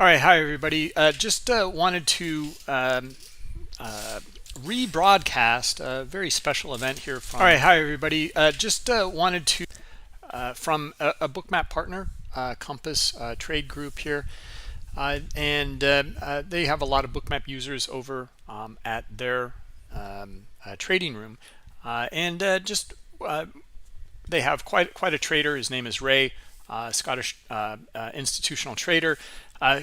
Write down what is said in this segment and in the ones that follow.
All right, hi everybody. Just wanted to rebroadcast a very special event here from. All right, hi everybody. Just wanted to from a Bookmap partner, Compass Trade Group here, and they have a lot of Bookmap users over at their trading room, and just they have quite a trader. His name is Ray, Scottish institutional trader,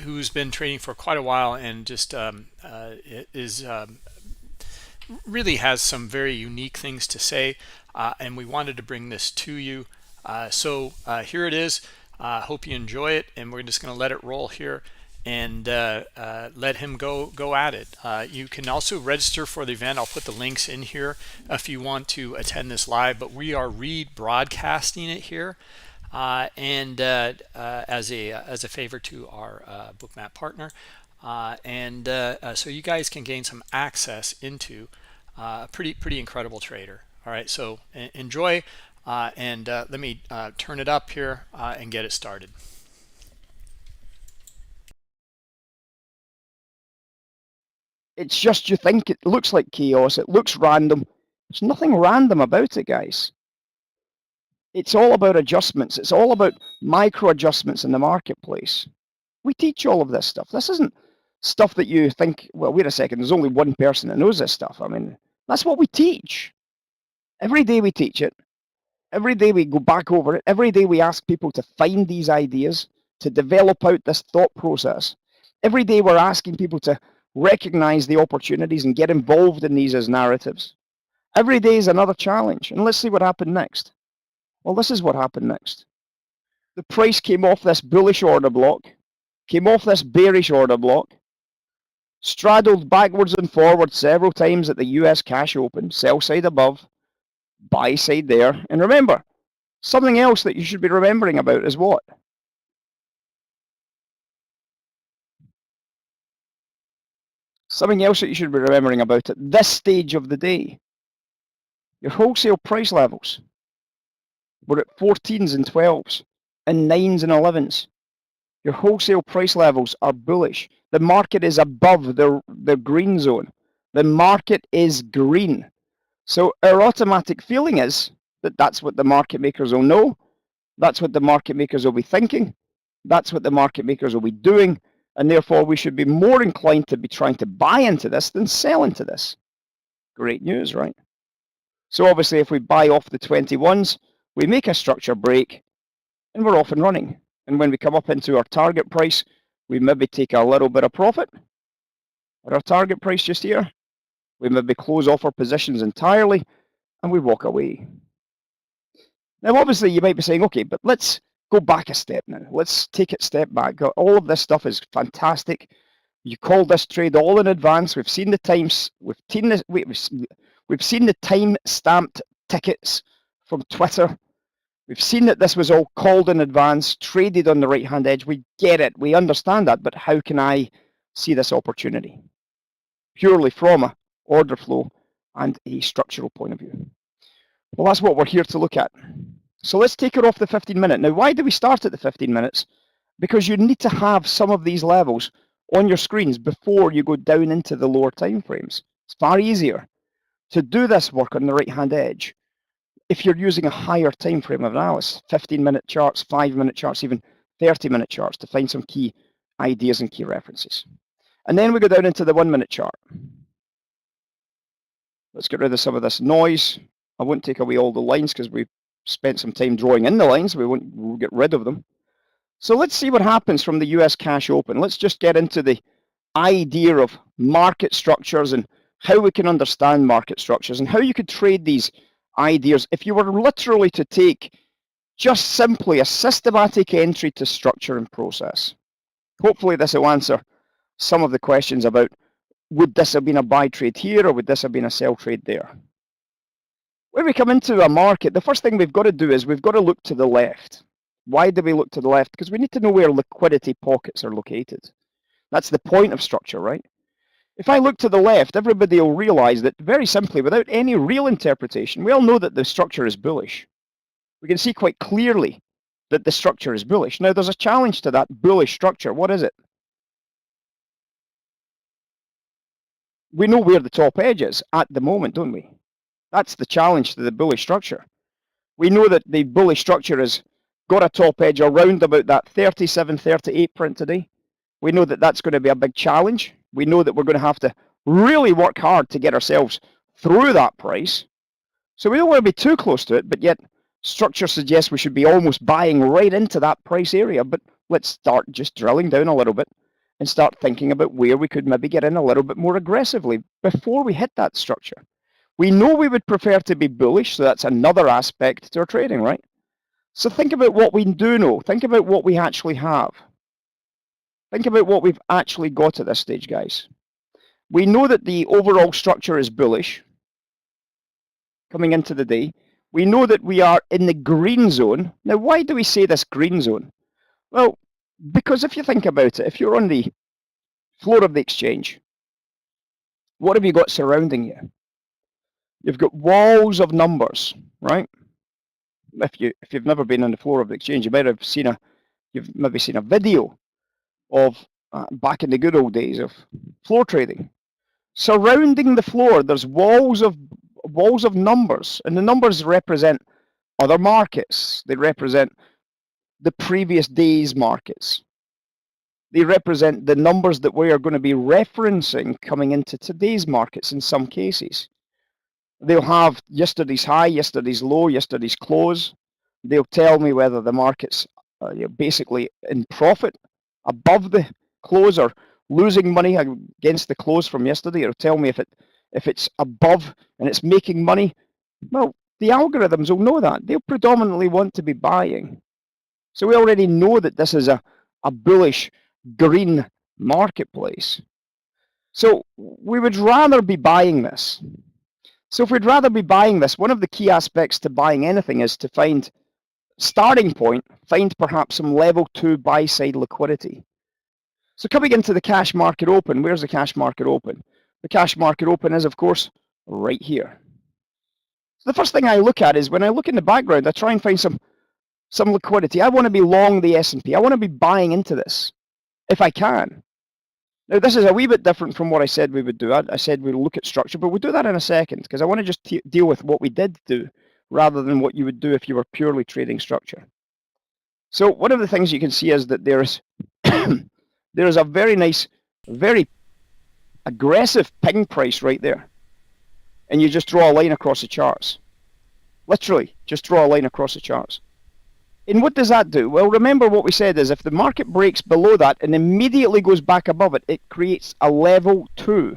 who's been trading for quite a while and just is really has some very unique things to say, and we wanted to bring this to you. So here it is. Hope you enjoy it, and we're just going to let it roll here and let him go at it. You can also register for the event. I'll put the links in here if you want to attend this live, but we are rebroadcasting it here, and as a favor to our Bookmap partner, so you guys can gain some access into a pretty incredible trader. All right, so enjoy, and let me turn it up here and get it started. It's just you think it looks like chaos, it looks random. There's nothing random about it, guys. It's all about adjustments. It's all about micro adjustments in the marketplace. We teach all of this stuff. This isn't stuff that you think, well, wait a second, there's only one person that knows this stuff. I mean, that's what we teach. Every day we teach it. Every day we go back over it. Every day we ask people to find these ideas, to develop out this thought process. Every day we're asking people to recognize the opportunities and get involved in these as narratives. Every day is another challenge. And let's see what happened next. Well, this is what happened next. The price came off this bullish order block, came off this bearish order block, straddled backwards and forwards several times at the US cash open, sell side above, buy side there. And remember, something else that you should be remembering about is what? Something else that you should be remembering about at this stage of the day. Your wholesale price levels were at 14s and 12s and 9s and 11s. Your wholesale price levels are bullish. The market is above the green zone. The market is green. So our automatic feeling is that that's what the market makers will know. That's what the market makers will be thinking. That's what the market makers will be doing. And therefore, we should be more inclined to be trying to buy into this than sell into this. Great news, right? So obviously, if we buy off the 21s, we make a structure break, and we're off and running. And when we come up into our target price, we maybe take a little bit of profit at our target price just here. We maybe close off our positions entirely, and we walk away. Now, obviously, you might be saying, okay, but let's go back a step now. Let's take it a step back. All of this stuff is fantastic. You called this trade all in advance. We've seen the times. We've seen the time-stamped tickets from Twitter. We've seen that this was all called in advance, traded on the right-hand edge. We get it. We understand that. But how can I see this opportunity? Purely from an order flow and a structural point of view. Well, that's what we're here to look at. So let's take it off the 15-minute. Now, why do we start at the 15 minutes? Because you need to have some of these levels on your screens before you go down into the lower time frames. It's far easier to do this work on the right-hand edge if you're using a higher time frame of analysis, 15-minute charts, 5-minute charts, even 30-minute charts to find some key ideas and key references. And then we go down into the 1-minute chart. Let's get rid of some of this noise. I won't take away all the lines because we've spent some time drawing in the lines. We'll get rid of them. So let's see what happens from the US cash open. Let's just get into the idea of market structures and how we can understand market structures and how you could trade these ideas if you were literally to take just simply a systematic entry to structure and process. Hopefully this will answer some of the questions about would this have been a buy trade here or would this have been a sell trade there? When we come into a market, the first thing we've got to do is we've got to look to the left. Why do we look to the left? Because we need to know where liquidity pockets are located. That's the point of structure, right? If I look to the left, everybody will realize that very simply, without any real interpretation, we all know that the structure is bullish. We can see quite clearly that the structure is bullish. Now, there's a challenge to that bullish structure. What is it? we know where the top edge is at the moment, don't we? That's the challenge to the bullish structure. We know that the bullish structure has got a top edge around about that 37.38 print today. We know that that's going to be a big challenge. We know that we're going to have to really work hard to get ourselves through that price. So we don't want to be too close to it, but yet structure suggests we should be almost buying right into that price area. But let's start just drilling down a little bit and start thinking about where we could maybe get in a little bit more aggressively before we hit that structure. We know we would prefer to be bullish, so that's another aspect to our trading, right? So think about what we do know. Think about what we actually have. Think about what we've actually got at this stage, guys. We know that the overall structure is bullish coming into the day. We know that we are in the green zone. Now, why do we say this green zone? Well, because if you think about it, if you're on the floor of the exchange, what have you got surrounding you? You've got walls of numbers, right? If you've never been on the floor of the exchange, you might have seen you've maybe seen a video of back in the good old days of floor trading. Surrounding the floor, there's walls of numbers, and the numbers represent other markets. They represent the previous day's markets. They represent the numbers that we are going to be referencing coming into today's markets in some cases. They'll have yesterday's high, yesterday's low, yesterday's close. They'll tell me whether the market's basically in profit above the close or losing money against the close from yesterday. It'll tell me if it's above and it's making money. Well, the algorithms will know that. They'll predominantly want to be buying. So we already know that this is a bullish green marketplace. So we would rather be buying this. So if we'd rather be buying this, one of the key aspects to buying anything is to find starting point, find perhaps some level 2 buy side liquidity. So coming into the cash market open, where's the cash market open? The cash market open is, of course, right here. So the first thing I look at is when I look in the background, I try and find some liquidity. I want to be long the S&P. I want to be buying into this if I can. Now, this is a wee bit different from what I said we would do. I said we'd look at structure, but we'll do that in a second because I want to just deal with what we did do rather than what you would do if you were purely trading structure. So one of the things you can see is that there is a very nice, very aggressive ping price right there. And you just draw a line across the charts. Literally, just draw a line across the charts. And what does that do? Well, remember what we said is if the market breaks below that and immediately goes back above it, it creates a level 2.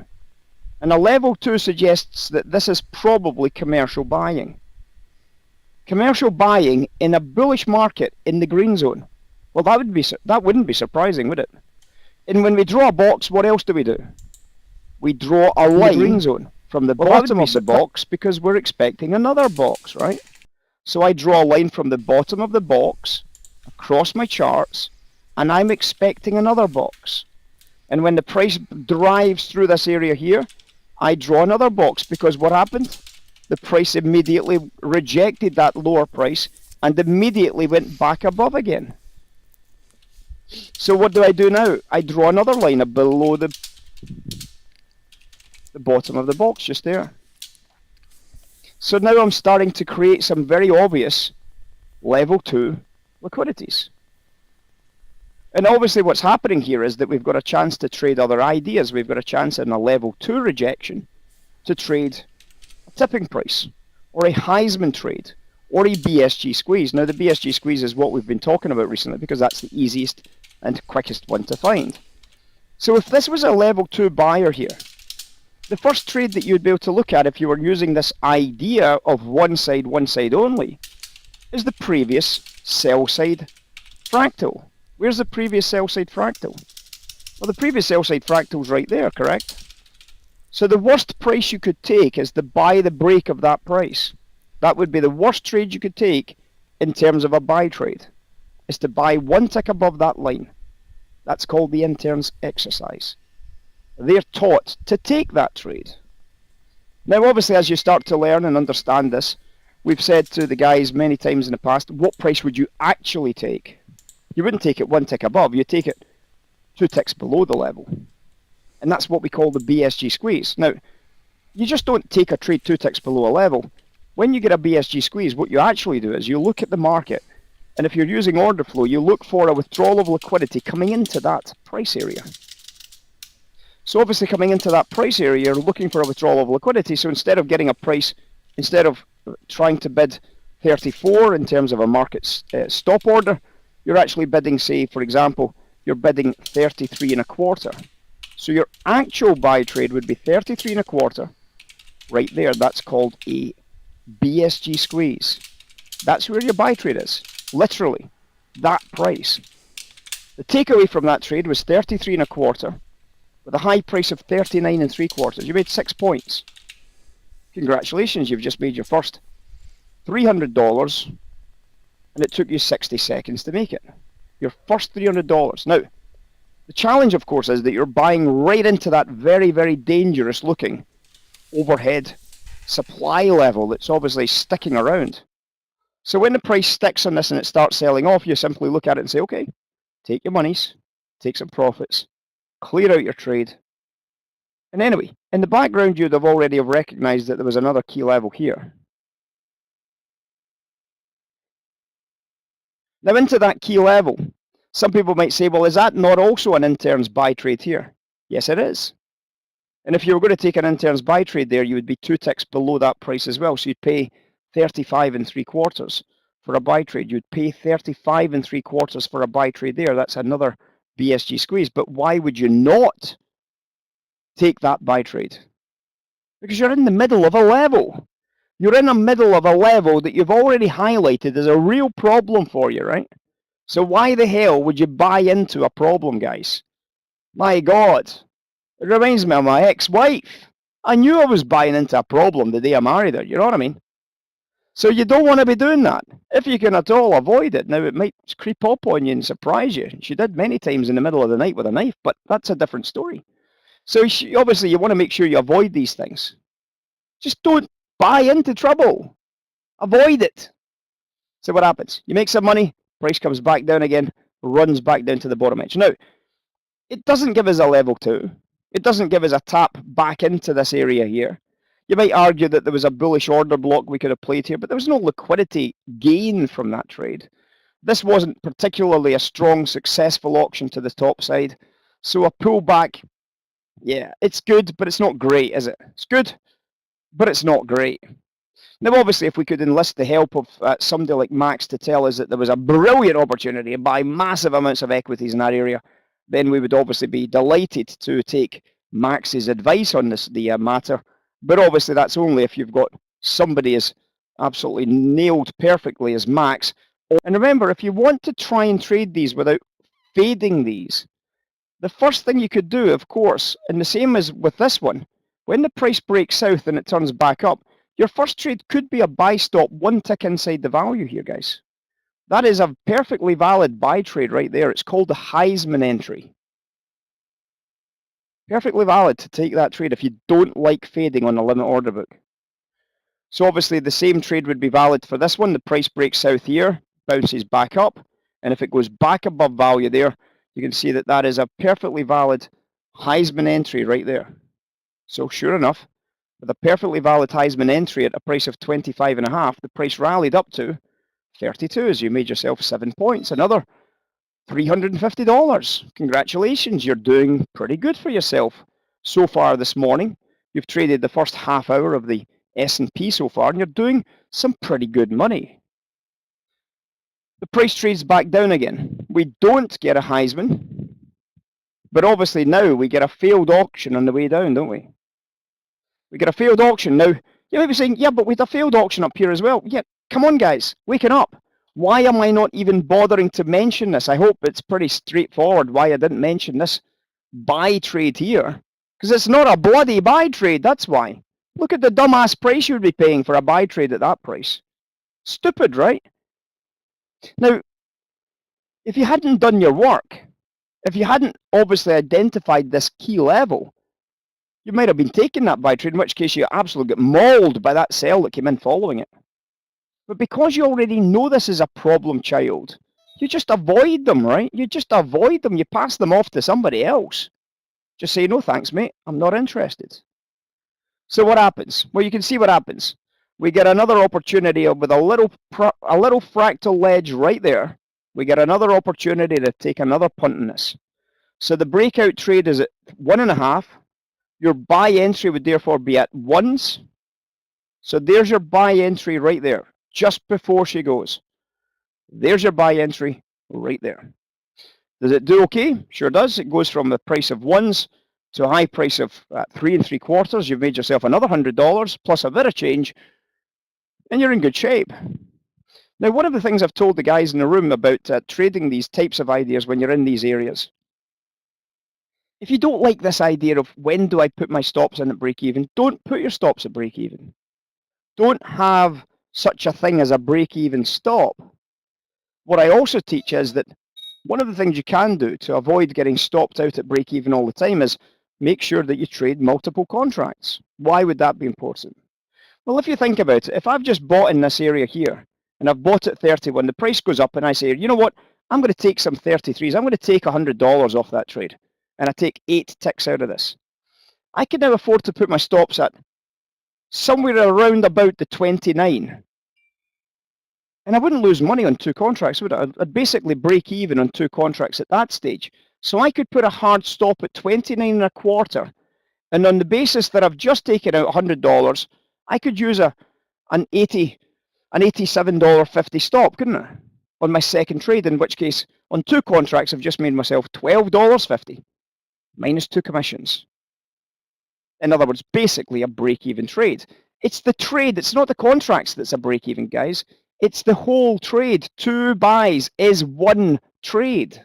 And a level 2 suggests that this is probably commercial buying. Commercial buying in a bullish market in the green zone. Well, that wouldn't be surprising, would it? And when we draw a box, what else do? We draw a line green zone from the bottom of the box because we're expecting another box, right? So I draw a line from the bottom of the box across my charts, and I'm expecting another box. And when the price drives through this area here, I draw another box because what happened? The price immediately rejected that lower price and immediately went back above again. So what do I do now? I draw another line below the bottom of the box just there. So now I'm starting to create some very obvious level 2 liquidities. And obviously what's happening here is that we've got a chance to trade other ideas. We've got a chance in a level 2 rejection to trade a tipping price or a Heisman trade or a BSG squeeze. Now the BSG squeeze is what we've been talking about recently because that's the easiest and quickest one to find. So if this was a level 2 buyer here, the first trade that you'd be able to look at if you were using this idea of one side only is the previous sell side fractal. Where's the previous sell side fractal? Well, the previous sell side fractal is right there, correct? So the worst price you could take is to buy the break of that price. That would be the worst trade you could take in terms of a buy trade, is to buy one tick above that line. That's called the interns exercise. They're taught to take that trade. Now obviously as you start to learn and understand this, we've said to the guys many times in the past, what price would you actually take? You wouldn't take it one tick above, you'd take it 2 ticks below the level. And that's what we call the BSG squeeze. Now, you just don't take a trade 2 ticks below a level. When you get a BSG squeeze, what you actually do is you look at the market, and if you're using order flow, you look for a withdrawal of liquidity coming into that price area. So obviously coming into that price area, you're looking for a withdrawal of liquidity. So instead of getting a price, instead of trying to bid 34 in terms of a market stop order, you're actually bidding, say, for example, you're bidding 33 and a quarter. So your actual buy trade would be 33 and a quarter. Right there, that's called a BSG squeeze. That's where your buy trade is, literally, that price. The takeaway from that trade was 33 and a quarter with a high price of 39 and 3/4. You made 6 points. Congratulations, you've just made your first $300 and it took you 60 seconds to make it. Your first $300. Now, the challenge, of course, is that you're buying right into that very, very dangerous looking overhead supply level that's obviously sticking around. So when the price sticks on this and it starts selling off, you simply look at it and say, okay, take your monies, take some profits, clear out your trade. And anyway, in the background, you'd have already recognized that there was another key level here. Now into that key level, some people might say, well, is that not also an intern's buy trade here? Yes, it is. And if you were going to take an intern's buy trade there, you would be 2 ticks below that price as well. So you'd pay 35 and 3/4 for a buy trade. You'd pay 35 and 3/4 for a buy trade there. That's another BSG squeeze. But why would you not take that buy trade? Because you're in the middle of a level. You're in the middle of a level that you've already highlighted as a real problem for you, right? So why the hell would you buy into a problem, guys? My God. It reminds me of my ex-wife. I knew I was buying into a problem the day I married her, you know what I mean? So you don't want to be doing that. If you can at all avoid it. Now, it might creep up on you and surprise you. She did many times in the middle of the night with a knife, but that's a different story. So obviously you want to make sure you avoid these things. Just don't buy into trouble. Avoid it. So what happens? You make some money, price comes back down again, runs back down to the bottom edge. Now, it doesn't give us a level 2. It doesn't give us a tap back into this area here. You might argue that there was a bullish order block we could have played here, but there was no liquidity gain from that trade. This wasn't particularly a strong, successful auction to the top side. So a pullback, yeah, it's good, but it's not great, is it? It's good, but it's not great. Now, obviously, if we could enlist the help of somebody like Max to tell us that there was a brilliant opportunity to buy massive amounts of equities in that area, then we would obviously be delighted to take Max's advice on the matter. But obviously, that's only if you've got somebody as absolutely nailed perfectly as Max. And remember, if you want to try and trade these without fading these, the first thing you could do, of course, and the same as with this one, when the price breaks south and it turns back up, your first trade could be a buy stop 1 tick inside the value here, guys. That is a perfectly valid buy trade right there. It's called the Heisman entry. Perfectly valid to take that trade if you don't like fading on a limit order book. So obviously the same trade would be valid for this one. The price breaks south here, bounces back up, and if it goes back above value there, you can see that that is a perfectly valid Heisman entry right there. So sure enough, with a perfectly valid Heisman entry at a price of 25.5, the price rallied up to 32 as you made yourself 7 points. Another $350. Congratulations, you're doing pretty good for yourself so far this morning. You've traded the first half hour of the S&P so far, and you're doing some pretty good money. The price trades back down again. We don't get a Heisman, but obviously now we get a failed auction on the way down, don't we? We get a failed auction. Now, you might be saying, yeah, but we had a failed auction up here as well. Yeah, come on, guys, waking up. Why am I not even bothering to mention this? I hope it's pretty straightforward why I didn't mention this buy trade here. Because it's not a bloody buy trade, that's why. Look at the dumbass price you would be paying for a buy trade at that price. Stupid, right? Now, if you hadn't done your work, if you hadn't obviously identified this key level, you might have been taking that buy trade, in which case you absolutely get mauled by that sell that came in following it. But because you already know this is a problem child, you just avoid them, right? You just avoid them. You pass them off to somebody else. Just say, no thanks, mate, I'm not interested. So what happens? Well, you can see what happens. We get another opportunity with a little fractal ledge right there. We get another opportunity to take another punt on this. So the breakout trade is at 1.5. Your buy entry would therefore be at 1s. So there's your buy entry right there, just before she goes. There's your buy entry right there. Does it do okay? Sure does. It goes from the price of 1s to a high price of 3 3/4. You've made yourself another $100 plus a bit of change, and you're in good shape. Now, one of the things I've told the guys in the room about trading these types of ideas when you're in these areas, if you don't like this idea of when do I put my stops in at break even, don't put your stops at break even. Don't have such a thing as a break even stop. What I also teach is that one of the things you can do to avoid getting stopped out at break even all the time is make sure that you trade multiple contracts. Why would that be important? Well, if you think about it, if I've just bought in this area here and I've bought at 31, the price goes up and I say, you know what, I'm going to take some 33s. I'm going to take $100 off that trade and I take 8 ticks out of this. I can now afford to put my stops at somewhere around about the 29. And I wouldn't lose money on 2 contracts, would I? I'd basically break even on 2 contracts at that stage. So I could put a hard stop at 29.25. And on the basis that I've just taken out $100, I could use an $87.50 stop, couldn't I? On my second trade, in which case, on 2 contracts, I've just made myself $12.50, minus 2 commissions. In other words, basically a break-even trade. It's the trade, it's not the contracts that's a break-even, guys. It's the whole trade. 2 buys is 1 trade.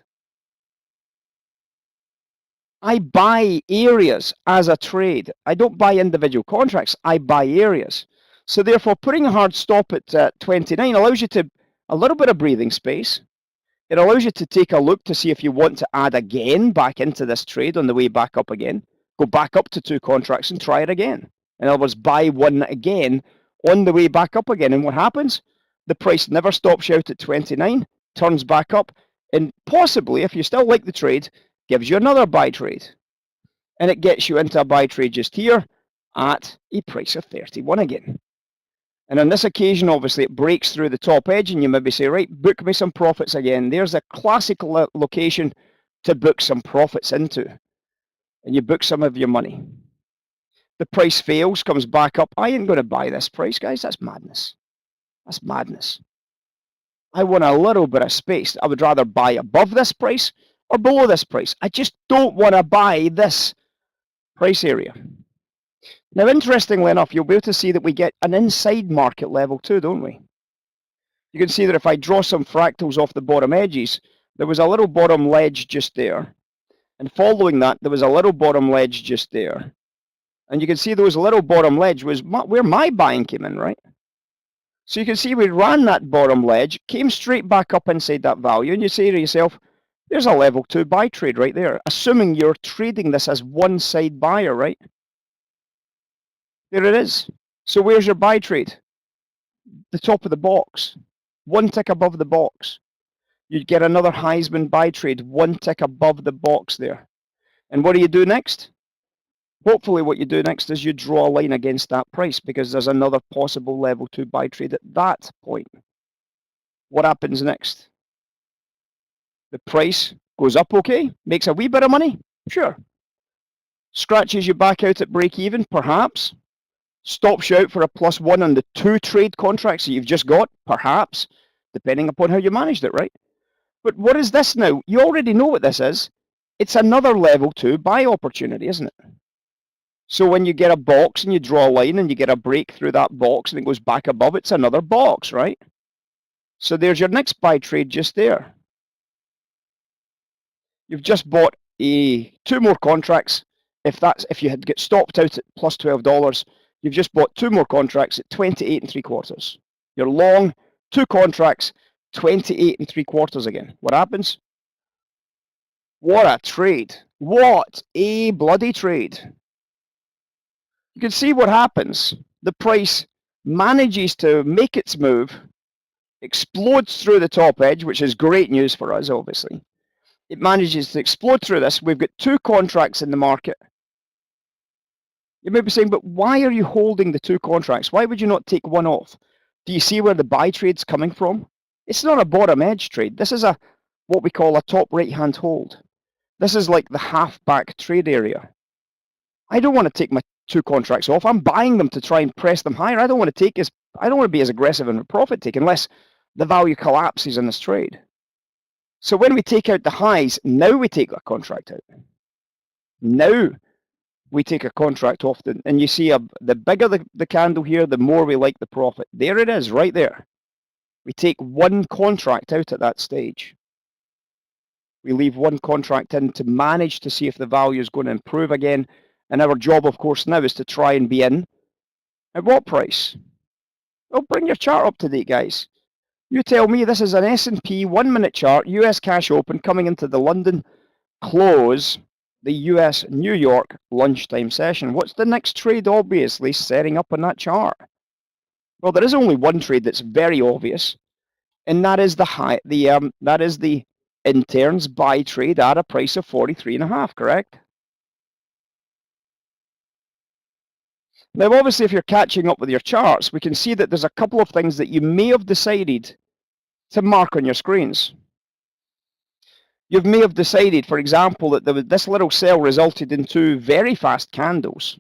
I buy areas as a trade. I don't buy individual contracts. I buy areas. So therefore, putting a hard stop at 29 allows you to a little bit of breathing space. It allows you to take a look to see if you want to add again back into this trade on the way back up again. Go back up to 2 contracts and try it again. In other words, buy 1 again on the way back up again. And what happens? The price never stops you out at 29, turns back up, and possibly, if you still like the trade, gives you another buy trade. And it gets you into a buy trade just here at a price of 31 again. And on this occasion, obviously, it breaks through the top edge, and you maybe say, right, book me some profits again. There's a classic location to book some profits into. And you book some of your money. The price fails, comes back up. I ain't going to buy this price, guys. That's madness. That's madness. I want a little bit of space. I would rather buy above this price or below this price. I just don't want to buy this price area. Now, interestingly enough, you'll be able to see that we get an inside market level too, don't we? You can see that if I draw some fractals off the bottom edges, there was a little bottom ledge just there. And following that, there was a little bottom ledge just there. And you can see those little bottom ledge was where my buying came in, right? So you can see we ran that bottom ledge, came straight back up inside that value, and you say to yourself, there's a level 2 buy trade right there, assuming you're trading this as one side buyer, right? There it is. So where's your buy trade? The top of the box, 1 tick above the box. You'd get another Heisman buy trade, 1 tick above the box there. And what do you do next? Hopefully what you do next is you draw a line against that price because there's another possible level 2 buy trade at that point. What happens next? The price goes up, okay? Makes a wee bit of money? Sure. Scratches you back out at break even, perhaps. Stops you out for a +1 on the 2 trade contracts that you've just got, perhaps, depending upon how you managed it, right? But what is this now? You already know what this is. It's another level 2 buy opportunity, isn't it? So when you get a box and you draw a line and you get a break through that box and it goes back above, it's another box, right? So there's your next buy trade just there. You've just bought 2 more contracts. If you had get stopped out at +$12, you've just bought 2 more contracts at 28 3/4. You're long 2 contracts, 28 3/4 again. What happens? What a trade. What a bloody trade. You can see what happens. The price manages to make its move, explodes through the top edge, which is great news for us, obviously. it manages to explode through this. We've got 2 contracts in the market. You may be saying, but why are you holding the 2 contracts? Why would you not take one off? Do you see where the buy trade's coming from? It's not a bottom edge trade. This is what we call a top right-hand hold. This is like the half-back trade area. I don't want to take my 2 contracts off. I'm buying them to try and press them higher. I don't want to be as aggressive in the profit take unless the value collapses in this trade. So when we take out the highs, now we take a contract out. Now we take a contract off, and you see the bigger the candle here, the more we like the profit. There it is, right there. We take 1 contract out at that stage. We leave 1 contract in to manage to see if the value is going to improve again. And our job, of course, now is to try and be in. At what price? Well, bring your chart up to date, guys. You tell me. This is an S&P 1-minute chart, US cash open, coming into the London close, the US New York lunchtime session. What's the next trade obviously setting up on that chart? Well, there is only one trade that's very obvious, and that is the interns buy trade at a price of 43.5, correct? Now, obviously, if you're catching up with your charts, we can see that there's a couple of things that you may have decided to mark on your screens. You may have decided, for example, that this little sell resulted in 2 very fast candles.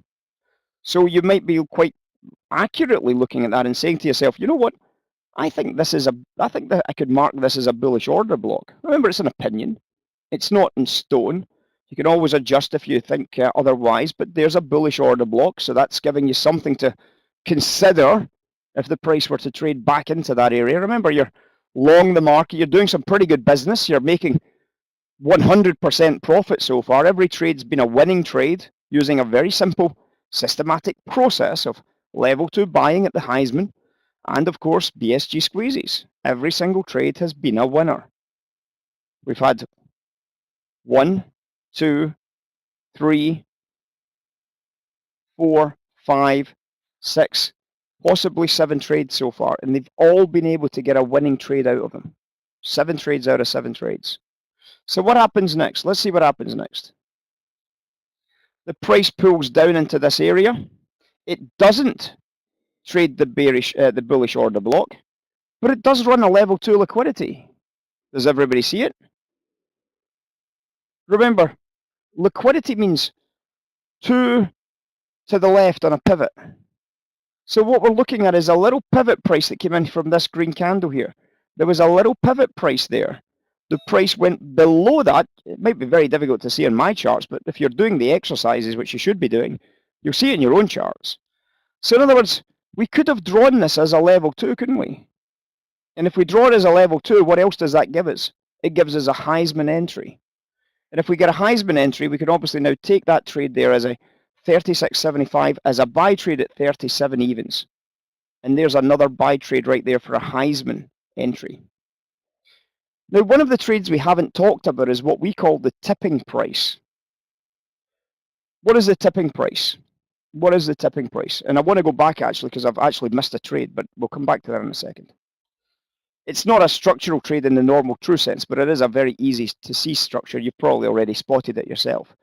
So you might be quite accurately looking at that and saying to yourself, you know what? I think that I could mark this as a bullish order block. Remember, it's an opinion. It's not in stone. You can always adjust if you think otherwise, but there's a bullish order block, so that's giving you something to consider if the price were to trade back into that area. Remember, you're long the market. You're doing some pretty good business. You're making 100% profit so far. Every trade's been a winning trade using a very simple systematic process of level 2 buying at the Heisman and, of course, BSG squeezes. Every single trade has been a winner. We've had 1, 2, 3, 4, 5, 6, possibly 7 trades so far, and they've all been able to get a winning trade out of them. 7 trades out of 7 trades. So what happens next? Let's see what happens next. The price pulls down into this area. It doesn't trade the bullish order block, but it does run a level 2 liquidity. Does everybody see it? Remember, liquidity means 2 to the left on a pivot. So what we're looking at is a little pivot price that came in from this green candle here. There was a little pivot price there. The price went below that. It might be very difficult to see on my charts, but if you're doing the exercises, which you should be doing, you'll see it in your own charts. So in other words, we could have drawn this as a level 2, couldn't we? And if we draw it as a level 2, what else does that give us? It gives us a Heisman entry. And if we get a Heisman entry, we can obviously now take that trade there as a 36.75 as a buy trade at 37 evens. And there's another buy trade right there for a Heisman entry. Now, one of the trades we haven't talked about is what we call the tipping price. What is the tipping price? What is the tipping price? And I want to go back actually because I've actually missed a trade, but we'll come back to that in a second. It's not a structural trade in the normal true sense, but it is a very easy to see structure. You've probably already spotted it yourself.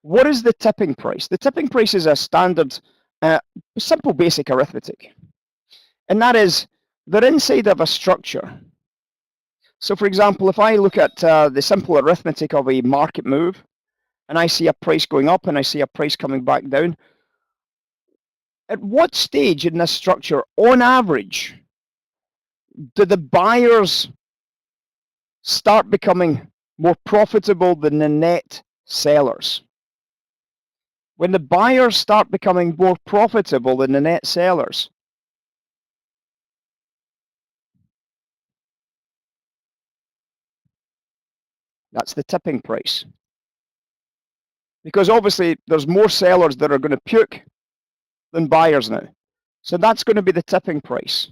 What is the tipping price? The tipping price is a standard, simple basic arithmetic. And that is, they're inside of a structure. So for example, if I look at the simple arithmetic of a market move, and I see a price going up and I see a price coming back down, at what stage in this structure, on average, do the buyers start becoming more profitable than the net sellers? When the buyers start becoming more profitable than the net sellers, that's the tipping price. Because obviously there's more sellers that are going to puke than buyers now. So that's going to be the tipping price.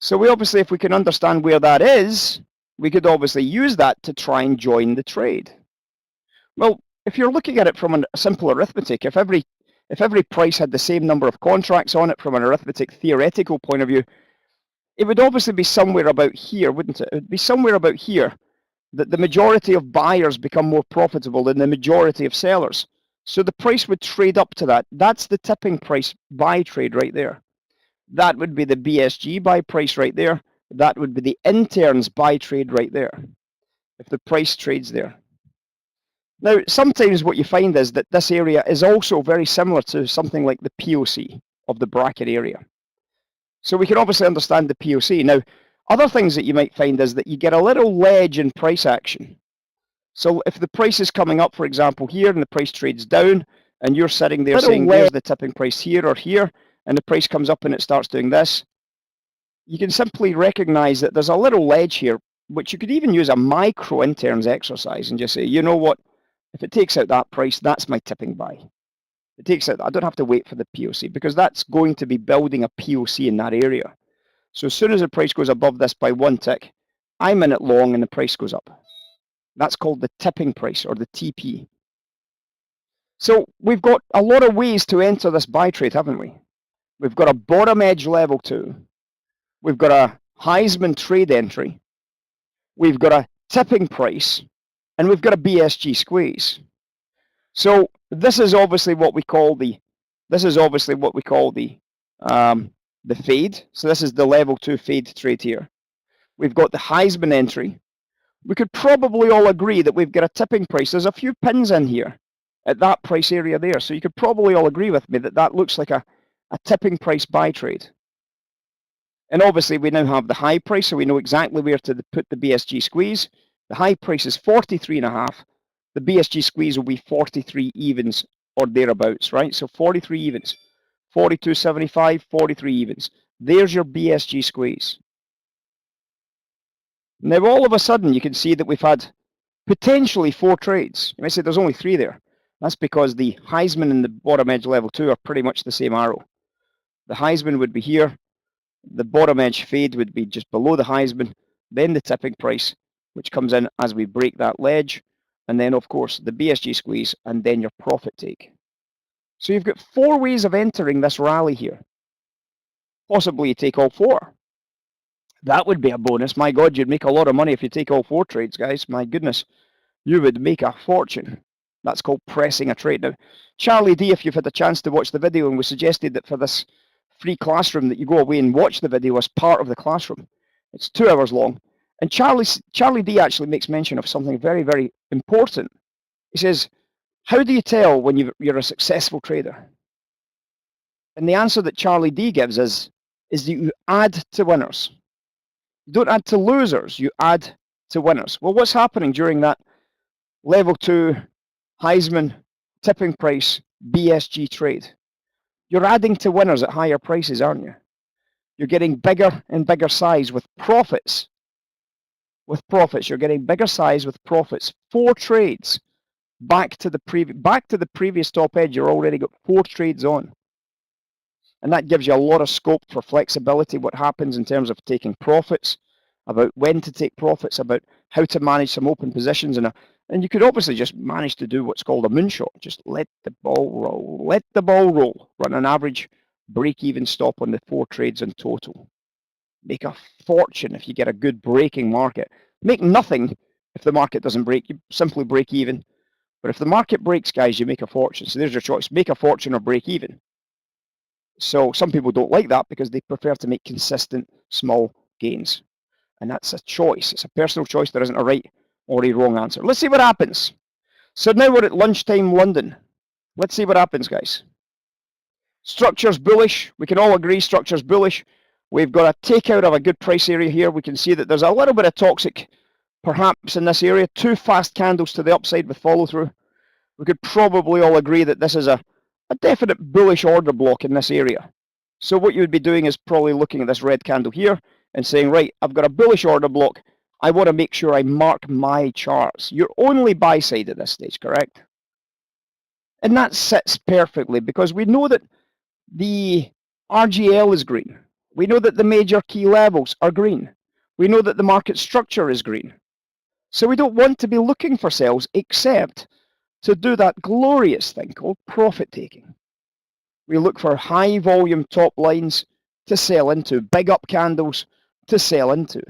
So we obviously, if we can understand where that is, we could obviously use that to try and join the trade. Well, if you're looking at it from a simple arithmetic, if every price had the same number of contracts on it from an arithmetic theoretical point of view, it would obviously be somewhere about here, wouldn't it? It would be somewhere about here. that the majority of buyers become more profitable than the majority of sellers. So the price would trade up to that. That's the tipping price buy trade right there. That would be the BSG buy price right there. That would be the interns buy trade right there, if the price trades there. Now, sometimes what you find is that this area is also very similar to something like the POC of the bracket area. So we can obviously understand the POC. Now, other things that you might find is that you get a little ledge in price action. So if the price is coming up, for example, here, and the price trades down, and you're sitting there saying, there's the tipping price here or here, and the price comes up and it starts doing this, you can simply recognize that there's a little ledge here, which you could even use a micro interns exercise and just say, you know what, if it takes out that price, that's my tipping buy. It takes out, I don't have to wait for the POC, because that's going to be building a POC in that area. So as soon as the price goes above this by one tick, I'm in it long and the price goes up. That's called the tipping price, or the TP. So we've got a lot of ways to enter this buy trade, haven't we? We've got a bottom edge level 2. We've got a Heisman trade entry. We've got a tipping price, and we've got a BSG squeeze. So this is obviously what we call the fade. So this is the level 2 fade trade here. We've got the Heisman entry. We could probably all agree that we've got a tipping price. There's a few pins in here at that price area there. So you could probably all agree with me that that looks like a tipping price buy trade. And obviously we now have the high price, so we know exactly where to put the BSG squeeze. The high price is 43.5. The BSG squeeze will be 43 evens or thereabouts, right? So 43 evens, 42.75, 43 evens. There's your BSG squeeze. Now all of a sudden you can see that we've had potentially 4 trades. You might say there's only 3 there. That's because the Heisman and the bottom edge level 2 are pretty much the same arrow. The Heisman would be here. The bottom edge fade would be just below the Heisman, then the tipping price, which comes in as we break that ledge, and then of course the BSG squeeze, and then your profit take. So you've got 4 ways of entering this rally here. Possibly you take all 4. That would be a bonus. My God, you'd make a lot of money if you take all 4 trades, guys. My goodness, you would make a fortune. That's called pressing a trade. Now, Charlie D, if you've had a chance to watch the video, and we suggested that for this free classroom that you go away and watch the video as part of the classroom. It's 2 hours long. And Charlie D actually makes mention of something very, very important. He says, how do you tell when you're a successful trader? And the answer that Charlie D gives is that you add to winners. You don't add to losers, you add to winners. Well, what's happening during that level 2 Heisman tipping price BSG trade? You're adding to winners at higher prices, aren't you? You're getting bigger and bigger size with profits. You're getting bigger size with profits. 4 trades back to the previous top edge. You're already got 4 trades on, and that gives you a lot of scope for flexibility. What happens in terms of taking profits, about when to take profits, about how to manage some open positions, and you could obviously just manage to do what's called a moonshot. Just let the ball roll. Let the ball roll. Run an average break-even stop on the 4 trades in total. Make a fortune if you get a good breaking market. Make nothing if the market doesn't break. You simply break even. But if the market breaks, guys, you make a fortune. So there's your choice. Make a fortune or break even. So some people don't like that because they prefer to make consistent small gains. And that's a choice. It's a personal choice. There isn't a right or a wrong answer. Let's see what happens. So now we're at lunchtime London. Let's see what happens, guys. Structure's bullish. We can all agree structure's bullish. We've got a takeout of a good price area here. We can see that there's a little bit of toxic perhaps in this area. 2 fast candles to the upside with follow through. We could probably all agree that this is a definite bullish order block in this area. So what you would be doing is probably looking at this red candle here and saying, right, I've got a bullish order block. I want to make sure I mark my charts. You're only buy side at this stage, correct? And that sits perfectly because we know that the RGL is green. We know that the major key levels are green. We know that the market structure is green. So we don't want to be looking for sales except to do that glorious thing called profit taking. We look for high volume top lines to sell into, big up candles to sell into.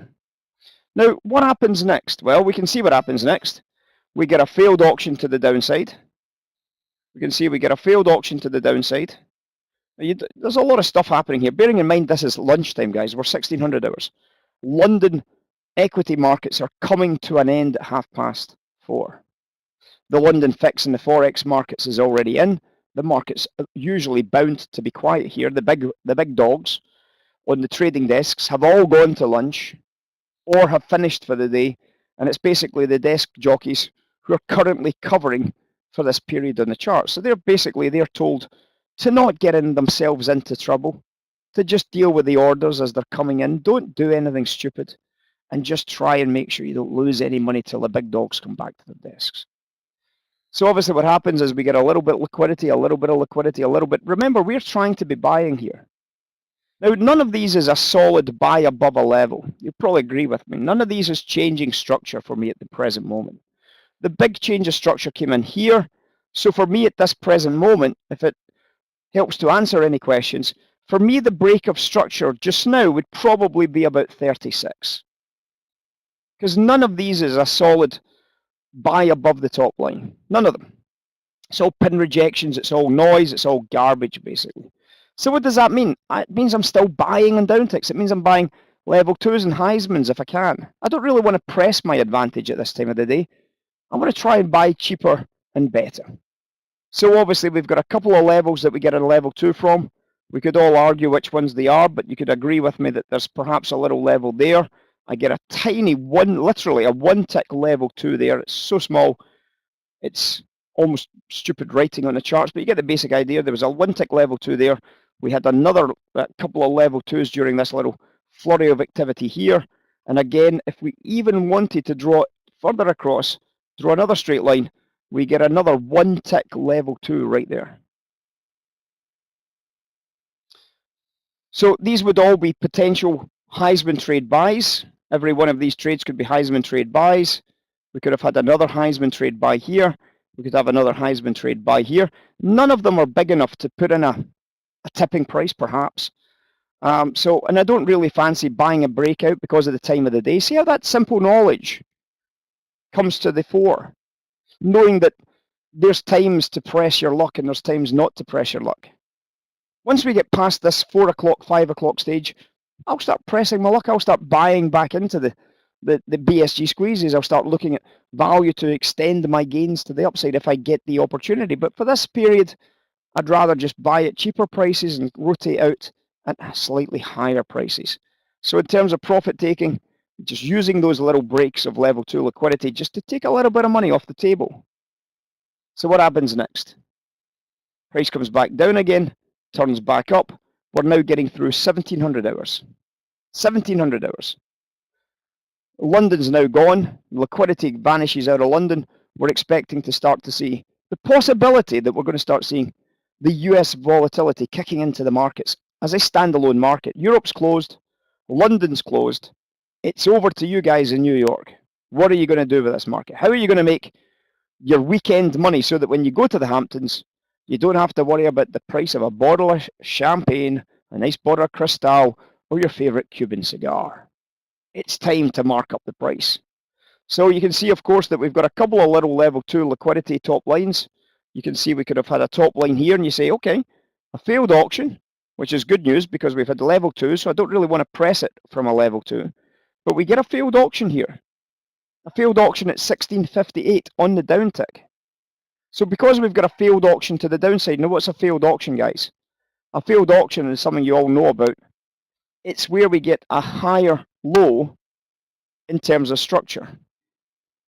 Now, what happens next? Well, we can see what happens next. We get a failed auction to the downside. We can see we get a failed auction to the downside. There's a lot of stuff happening here. Bearing in mind this is lunchtime, guys. We're 1600 hours. London equity markets are coming to an end at 4:30. The London fix and the Forex markets is already in. The market's usually bound to be quiet here. The big dogs on the trading desks have all gone to lunch or have finished for the day, and it's basically the desk jockeys who are currently covering for this period on the chart. So they're told to not get themselves into trouble, to just deal with the orders as they're coming in. Don't do anything stupid, and just try and make sure you don't lose any money till the big dogs come back to their desks. So obviously what happens is we get a little bit of liquidity, a little bit of liquidity, a little bit. Remember, we're trying to be buying here. Now, none of these is a solid buy above a level. You'll probably agree with me. None of these is changing structure for me at the present moment. The big change of structure came in here. So for me at this present moment, if it helps to answer any questions, for me the break of structure just now would probably be about 36. Because none of these is a solid buy above the top line. None of them. It's all pin rejections, it's all noise, it's all garbage basically. So what does that mean? It means I'm still buying on downticks. It means I'm buying level 2s and Heismans if I can. I don't really want to press my advantage at this time of the day. I'm going to try and buy cheaper and better. So obviously we've got a couple of levels that we get a level 2 from. We could all argue which ones they are, but you could agree with me that there's perhaps a little level there. I get a tiny one, literally a 1-tick level 2 there. It's so small, it's almost stupid writing on the charts, but you get the basic idea. There was a 1-tick level 2 there. We had another couple of level 2s during this little flurry of activity here. And again, if we even wanted to draw it further across, draw another straight line, we get another 1-tick level 2 right there. So these would all be potential Heisman trade buys. Every one of these trades could be Heisman trade buys. We could have had another Heisman trade buy here. We could have another Heisman trade buy here. None of them are big enough to put in a tipping price, perhaps. And I don't really fancy buying a breakout because of the time of the day. See how that simple knowledge comes to the fore? Knowing that there's times to press your luck and there's times not to press your luck. Once we get past this 4 o'clock, 5 o'clock stage, I'll start pressing my luck. I'll start buying back into the BSG squeezes. I'll start looking at value to extend my gains to the upside if I get the opportunity. But for this period, I'd rather just buy at cheaper prices and rotate out at slightly higher prices. So in terms of profit taking, just using those little breaks of level 2 liquidity just to take a little bit of money off the table. So what happens next? Price comes back down again, turns back up. We're now getting through 1700 hours. 1700 hours. London's now gone. Liquidity vanishes out of London. We're expecting to start to see the possibility that we're going to start seeing the US volatility kicking into the markets as a standalone market. Europe's closed. London's closed. It's over to you guys in New York. What are you going to do with this market? How are you going to make your weekend money so that when you go to the Hamptons, you don't have to worry about the price of a bottle of champagne, a nice bottle of Cristal, or your favorite Cuban cigar? It's time to mark up the price. So you can see, of course, that we've got a couple of little level 2 liquidity top lines. You can see we could have had a top line here, and you say, okay, a failed auction, which is good news because we've had level 2, so I don't really want to press it from a level 2. But we get a failed auction here. A failed auction at 1658 on the downtick. So because we've got a failed auction to the downside, now what's a failed auction, guys? A failed auction is something you all know about. It's where we get a higher low in terms of structure.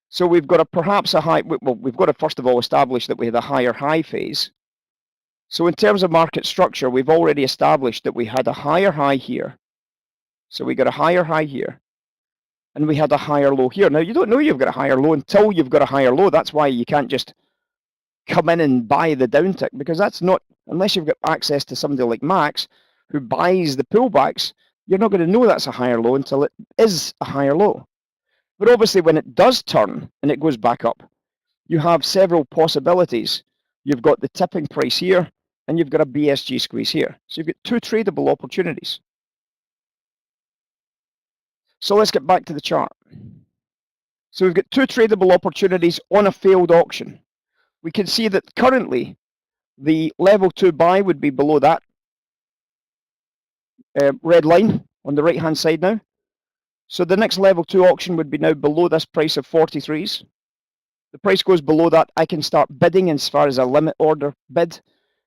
So we've got perhaps a high, well, we've got to first of all establish that we had a higher high phase. So in terms of market structure, we've already established that we had a higher high here. So we got a higher high here. And we had a higher low here. Now, you don't know you've got a higher low until you've got a higher low. That's why you can't just come in and buy the downtick, because that's not, unless you've got access to somebody like Max who buys the pullbacks, you're not going to know that's a higher low until it is a higher low. But obviously when it does turn and it goes back up, you have several possibilities. You've got the tipping price here and you've got a BSG squeeze here. So you've got 2 tradable opportunities. So let's get back to the chart. So we've got two tradable opportunities on a failed auction. We can see that currently the level 2 buy would be below that red line on the right hand side now. So the next level 2 auction would be now below this price of 43s. The price goes below that, I can start bidding as far as a limit order bid.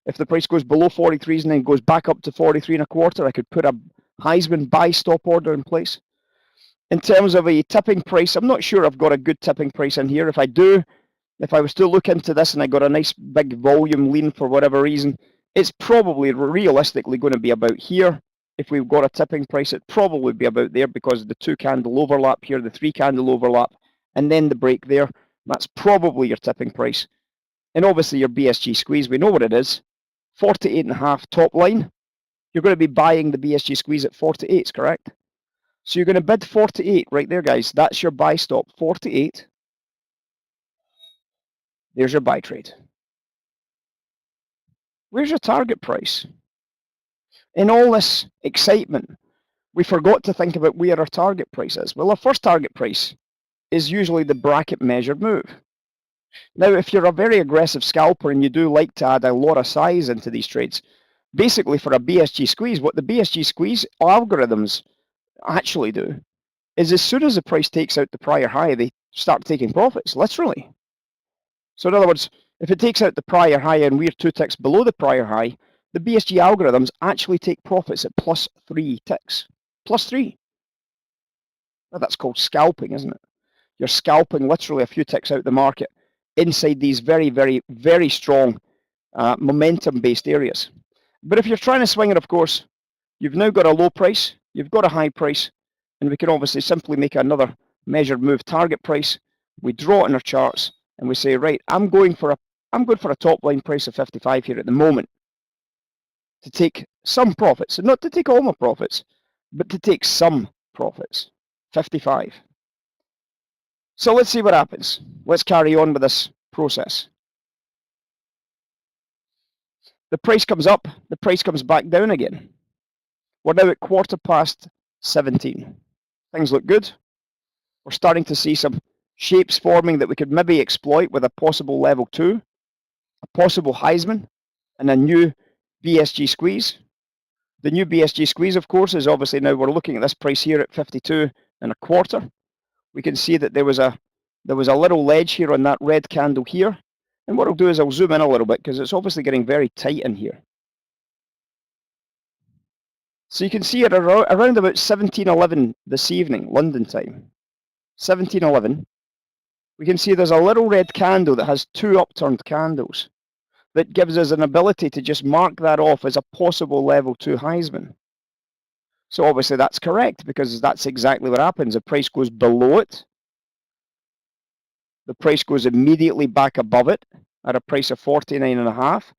If the price goes below 43s and then goes back up to 43.25, I could put a Heisman buy stop order in place. In terms of a tipping price, I'm not sure I've got a good tipping price in here. If I do, if I was to look into this and I got a nice big volume lean for whatever reason, it's probably realistically going to be about here. If we've got a tipping price, it'd probably be about there because of the 2 candle overlap here, the 3 candle overlap, and then the break there. That's probably your tipping price. And obviously your BSG squeeze, we know what it is. 48.5 top line. You're going to be buying the BSG squeeze at 48, correct? So you're going to bid 48 right there, guys. That's your buy stop, 48. There's your buy trade. Where's your target price? In all this excitement, we forgot to think about where our target price is. Well, our first target price is usually the bracket measured move. Now, if you're a very aggressive scalper and you do like to add a lot of size into these trades, basically for a BSG squeeze, what the BSG squeeze algorithms actually do is as soon as the price takes out the prior high, they start taking profits, literally. So in other words, if it takes out the prior high and we're 2 ticks below the prior high, the BSG algorithms actually take profits at +3 ticks. +3. Now that's called scalping, isn't it? You're scalping literally a few ticks out the market inside these very, very, very strong momentum-based areas. But if you're trying to swing it, of course, you've now got a low price, you've got a high price, and we can obviously simply make another measured move target price. We draw it in our charts, and we say, right, I'm going for a top line price of 55 here at the moment to take some profits, and not to take all my profits, but to take some profits. 55. So let's see what happens. Let's carry on with this process. The price comes up, the price comes back down again. We're now at 17:15. Things look good. We're starting to see some shapes forming that we could maybe exploit with a possible level 2, a possible Heisman, and a new BSG squeeze. The new BSG squeeze, of course, is obviously now we're looking at this price here at 52.25. We can see that there was a little ledge here on that red candle here. And what I'll do is I'll zoom in a little bit because it's obviously getting very tight in here. So you can see it around about 17:11 this evening, London time. 17:11. We can see there's a little red candle that has 2 upturned candles. That gives us an ability to just mark that off as a possible level 2 Heisman. So obviously that's correct because that's exactly what happens. The price goes below it. The price goes immediately back above it at a price of 49.5.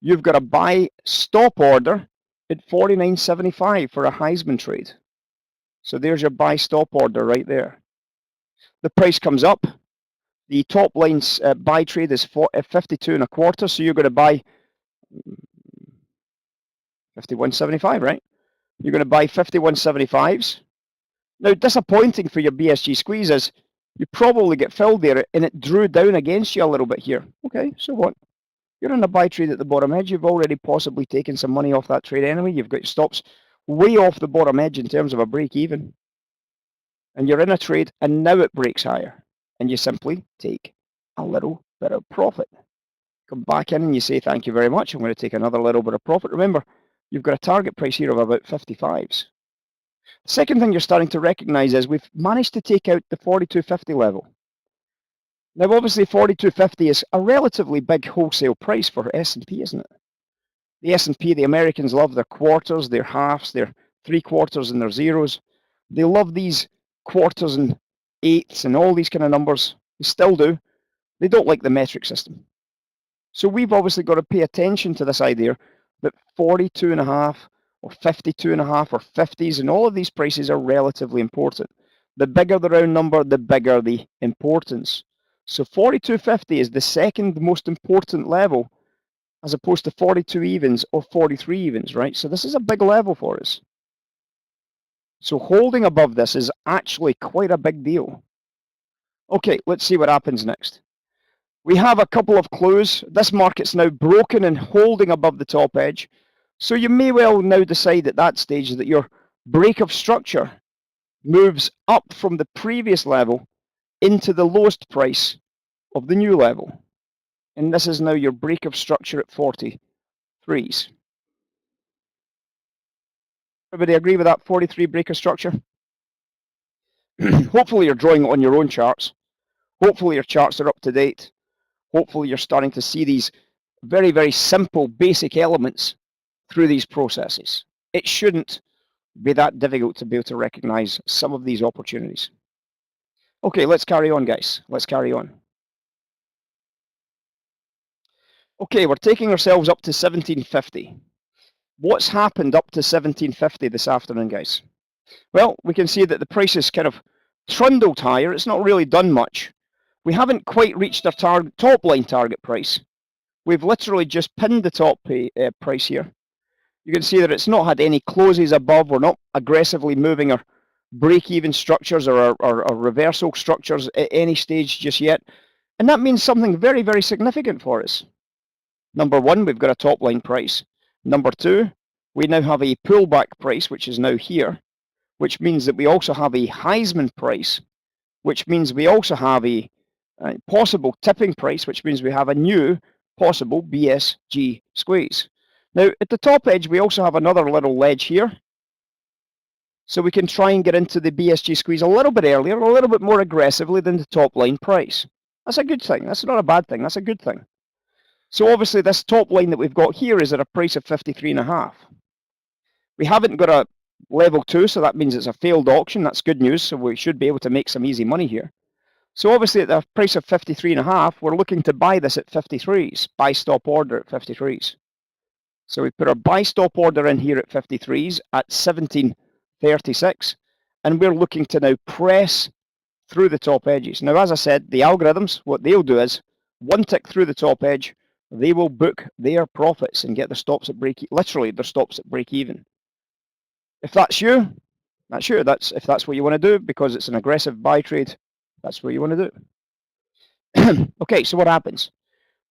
You've got a buy stop order at 49.75 for a Heisman trade. So there's your buy stop order right there. The price comes up. The top line's buy trade is 52.25, so you're going to buy 51.75, right? You're going to buy 51.75s. Now, disappointing for your BSG squeeze is you probably get filled there and it drew down against you a little bit here. Okay, so what? You're in a buy trade at the bottom edge. You've already possibly taken some money off that trade anyway. You've got stops way off the bottom edge in terms of a break even. And you're in a trade and now it breaks higher. And you simply take a little bit of profit. Come back in and you say, thank you very much. I'm going to take another little bit of profit. Remember, you've got a target price here of about 55s. The second thing you're starting to recognize is we've managed to take out the 42.50 level. Now, obviously, 42.50 is a relatively big wholesale price for S&P, isn't it? The S&P, the Americans love their quarters, their halves, their 3/4 and their zeros. They love these quarters and eighths and all these kind of numbers. They still do. They don't like the metric system. So we've obviously got to pay attention to this idea that 42.5 or 52.5 or 50s and all of these prices are relatively important. The bigger the round number, the bigger the importance. So 42.50 is the second most important level as opposed to 42 evens or 43 evens, right? So this is a big level for us. So holding above this is actually quite a big deal. Okay, let's see what happens next. We have a couple of clues. This market's now broken and holding above the top edge. So you may well now decide at that stage that your break of structure moves up from the previous level into the lowest price of the new level. And this is now your break of structure at 43s. Everybody agree with that 43 break of structure? Hopefully you're drawing it on your own charts. Hopefully your charts are up to date. Hopefully you're starting to see these very, very simple, basic elements through these processes. It shouldn't be that difficult to be able to recognize some of these opportunities. Okay, let's carry on, guys. Let's carry on. Okay, we're taking ourselves up to 1750. What's happened up to 1750 this afternoon, guys? Well, we can see that the price is kind of trundled higher. It's not really done much. We haven't quite reached our top line target price. We've literally just pinned the top price here. You can see that it's not had any closes above. We're not aggressively moving our break-even structures or our reversal structures at any stage just yet. And that means something very, very significant for us. Number one, we've got a top line price. Number two, we now have a pullback price, which is now here, which means that we also have a Heisman price, which means we also have a possible tipping price, which means we have a new possible BSG squeeze. Now, at the top edge, we also have another little ledge here. So we can try and get into the BSG squeeze a little bit earlier, a little bit more aggressively than the top line price. That's a good thing. That's not a bad thing. That's a good thing. So obviously this top line that we've got here is at a price of 53.5. We haven't got a level 2, so that means it's a failed auction. That's good news. So we should be able to make some easy money here. So obviously at the price of 53.5, we're looking to buy this at 53s, buy stop order at 53s. So we put our buy stop order in here at 53s at 1736, and we're looking to now press through the top edges. Now, as I said, the algorithms, what they'll do is one tick through the top edge, they will book their profits and get their stops at break, literally their stops at break even. If that's you, that's you. If that's what you want to do, because it's an aggressive buy trade, that's what you want to do. Okay, so what happens?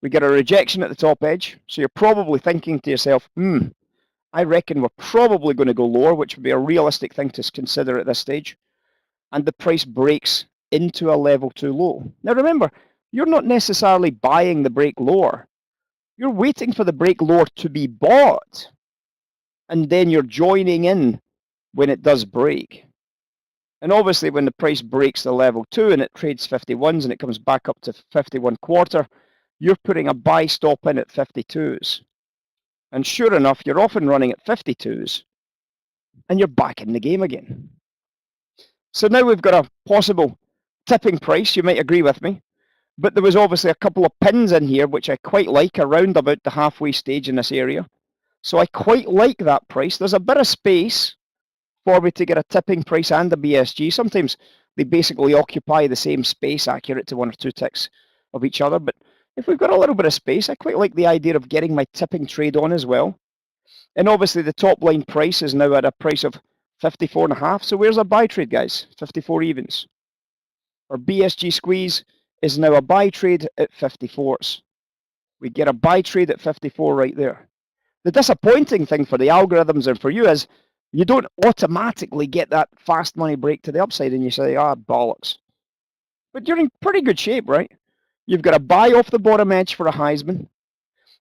We get a rejection at the top edge. So you're probably thinking to yourself, I reckon we're probably going to go lower, which would be a realistic thing to consider at this stage. And the price breaks into a level 2 low. Now remember, you're not necessarily buying the break lower. You're waiting for the break lower to be bought. And then you're joining in when it does break. And obviously when the price breaks the level 2 and it trades 51s and it comes back up to 51.25, you're putting a buy stop in at 52s. And sure enough, you're off and running at 52s. And you're back in the game again. So now we've got a possible tipping price, you might agree with me. But there was obviously a couple of pins in here, which I quite like, around about the halfway stage in this area. So I quite like that price. There's a bit of space for me to get a tipping price and a BSG. Sometimes they basically occupy the same space, accurate to 1 or 2 ticks of each other. But if we've got a little bit of space, I quite like the idea of getting my tipping trade on as well. And obviously the top line price is now at a price of 54.5. So where's our buy trade, guys? 54 evens. Our BSG squeeze is now a buy trade at 54s. We get a buy trade at 54 right there. The disappointing thing for the algorithms and for you is you don't automatically get that fast money break to the upside and you say, bollocks. But you're in pretty good shape, right? You've got a buy off the bottom edge for a Heisman.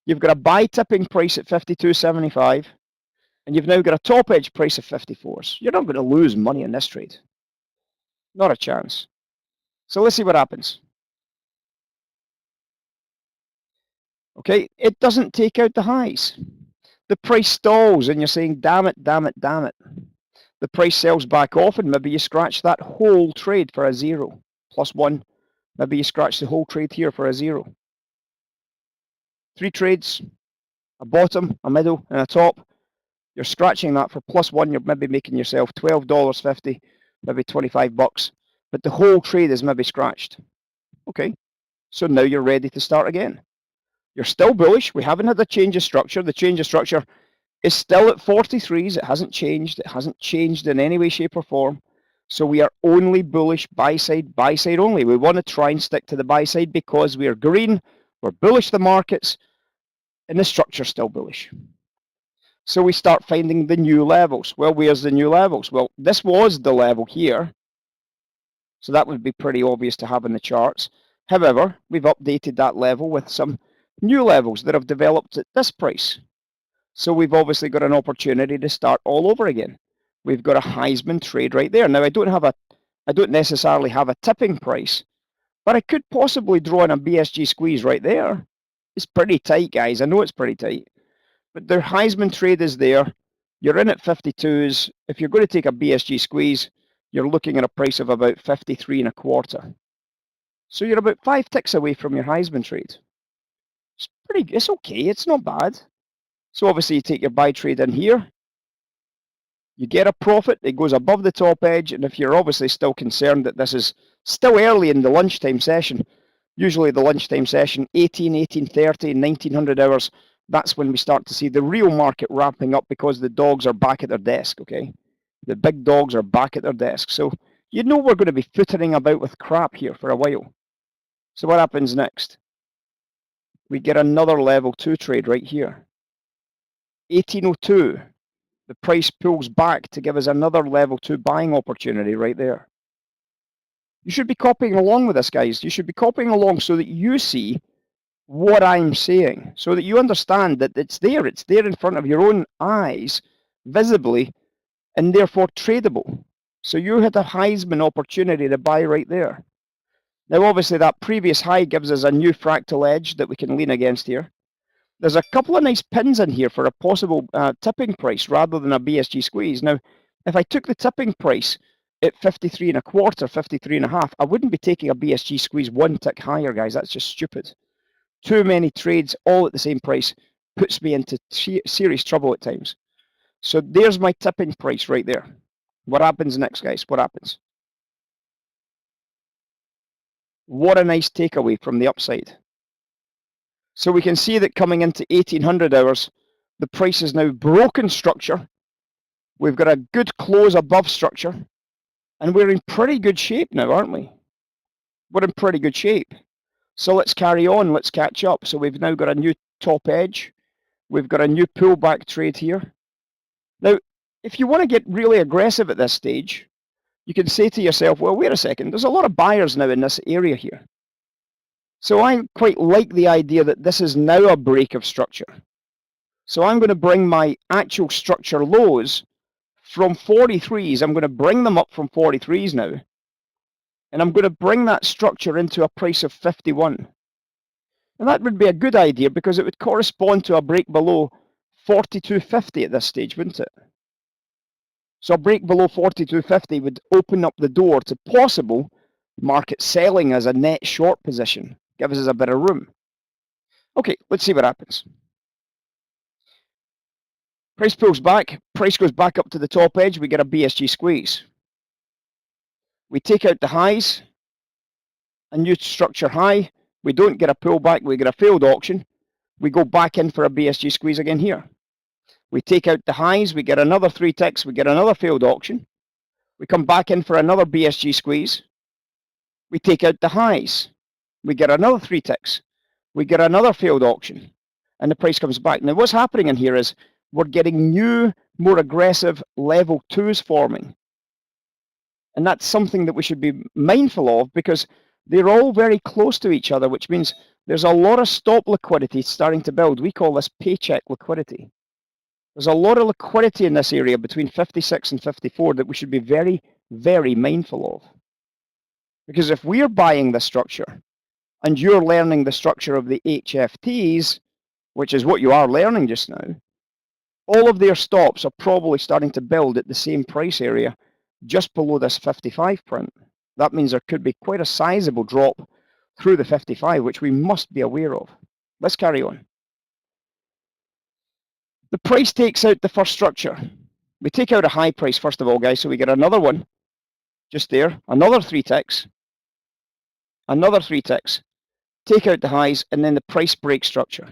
You've got a buy tipping price at 52.75. And you've now got a top edge price of 54s. You're not going to lose money in this trade. Not a chance. So let's see what happens. Okay, it doesn't take out the highs. The price stalls and you're saying, damn it, damn it, damn it. The price sells back off and maybe you scratch that whole trade for a 0. +1. Maybe you scratch the whole trade here for a 0. 3 trades, a bottom, a middle, and a top. You're scratching that for +1. You're maybe making yourself $12.50, maybe $25. But the whole trade is maybe scratched. Okay, so now you're ready to start again. You're still bullish. We haven't had a change of structure. The change of structure is still at 43s. It hasn't changed. It hasn't changed in any way, shape, or form. So we are only bullish buy side only. We want to try and stick to the buy side because we are green, we're bullish the markets, and the structure's still bullish. So we start finding the new levels. Well, where's the new levels? Well, this was the level here. So that would be pretty obvious to have in the charts. However, we've updated that level with some new levels that have developed at this price. So we've obviously got an opportunity to start all over again. We've got a Heisman trade right there. Now I don't necessarily have a tipping price, but I could possibly draw in a BSG squeeze right there. It's pretty tight, guys. I know it's pretty tight. But the Heisman trade is there. You're in at 52s. If you're going to take a BSG squeeze, you're looking at a price of about 53 and a quarter. So you're about 5 ticks away from your Heisman trade. It's okay. It's not bad. So obviously you take your buy trade in here. You get a profit. It goes above the top edge. And if you're obviously still concerned that this is still early in the lunchtime session, usually the lunchtime session, 18:30, 1900 hours, that's when we start to see the real market wrapping up because the dogs are back at their desk, okay? The big dogs are back at their desk. So you know we're going to be footering about with crap here for a while. So what happens next? We get another level 2 trade right here. 1802. The price pulls back to give us another level 2 buying opportunity right there. You should be copying along with this, guys. You should be copying along so that you see what I'm saying, so that you understand that it's there in front of your own eyes, visibly, and therefore tradable. So you had a Heisman opportunity to buy right there. Now, obviously, that previous high gives us a new fractal edge that we can lean against here. There's a couple of nice pins in here for a possible tipping price rather than a BSG squeeze. Now, if I took the tipping price at 53 and a quarter, 53 and a half, I wouldn't be taking a BSG squeeze 1 tick higher, guys. That's just stupid. Too many trades all at the same price puts me into serious trouble at times. So there's my tipping price right there. What happens next, guys? What happens? What a nice takeaway from the upside. So we can see that coming into 1800 hours, the price is now broken structure. We've got a good close above structure. And we're in pretty good shape now, aren't we? We're in pretty good shape. So let's carry on. Let's catch up. So we've now got a new top edge. We've got a new pullback trade here. Now, if you want to get really aggressive at this stage, you can say to yourself, well, wait a second. There's a lot of buyers now in this area here. So I quite like the idea that this is now a break of structure. So I'm going to bring my actual structure lows from 43s. I'm going to bring them up from 43s now. And I'm going to bring that structure into a price of 51. And that would be a good idea because it would correspond to a break below 42.50 at this stage, wouldn't it? So a break below 42.50 would open up the door to possible market selling as a net short position. Give us a bit of room. Okay, let's see what happens. Price pulls back. Price goes back up to the top edge. We get a BSG squeeze. We take out the highs. A new structure high. We don't get a pullback. We get a failed auction. We go back in for a BSG squeeze again here. We take out the highs. We get another 3 ticks. We get another failed auction. We come back in for another BSG squeeze. We take out the highs. We get another 3 ticks. We get another failed auction. And the price comes back. Now, what's happening in here is we're getting new, more aggressive level 2s forming. And that's something that we should be mindful of because they're all very close to each other, which means there's a lot of stop liquidity starting to build. We call this paycheck liquidity. There's a lot of liquidity in this area between 56 and 54 that we should be very, very mindful of. Because if we're buying the structure and you're learning the structure of the HFTs, which is what you are learning just now, all of their stops are probably starting to build at the same price area just below this 55 print. That means there could be quite a sizable drop through the 55, which we must be aware of. Let's carry on. The price takes out the first structure. We take out a high price first of all, guys, so we get another one just there, another 3 ticks, another 3 ticks, take out the highs, and then the price break structure.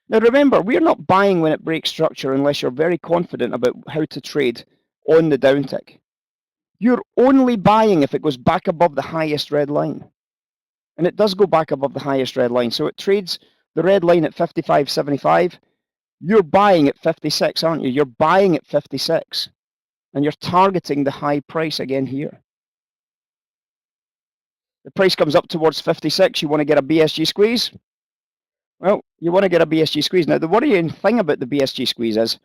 Now remember, we're not buying when it breaks structure unless you're very confident about how to trade on the downtick. You're only buying if it goes back above the highest red line. And it does go back above the highest red line. So it trades the red line at 55.75. You're buying at 56, aren't you? You're buying at 56. And you're targeting the high price again here. The price comes up towards 56. You want to get a BSG squeeze? Well, you want to get a BSG squeeze. Now, the worrying thing about the BSG squeeze is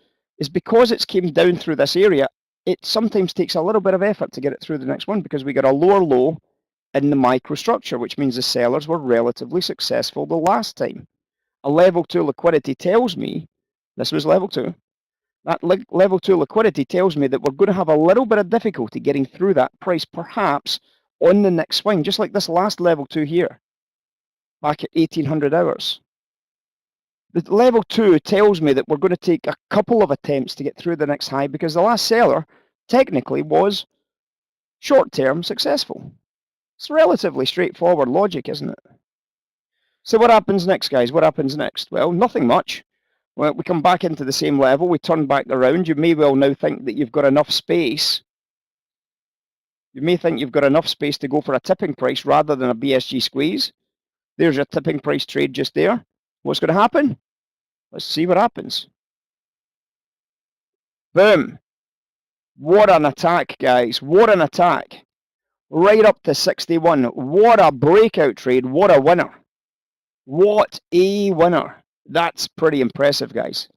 because it's came down through this area, it sometimes takes a little bit of effort to get it through the next one because we got a lower low in the microstructure, which means the sellers were relatively successful the last time. A level 2 liquidity tells me, this was level 2, that level 2 liquidity tells me that we're going to have a little bit of difficulty getting through that price, perhaps on the next swing, just like this last level 2 here, back at 1800 hours. The level 2 tells me that we're going to take a couple of attempts to get through the next high because the last seller technically was short-term successful. It's relatively straightforward logic, isn't it? So what happens next, guys? What happens next? Well, nothing much. Well, we come back into the same level. We turn back around. You may well now think that you've got enough space. You may think you've got enough space to go for a tipping price rather than a BSG squeeze. There's your tipping price trade just there. What's going to happen? Let's see what happens. Boom. What an attack, guys. What an attack. Right up to 61. What a breakout trade. What a winner. What a winner. That's pretty impressive, guys.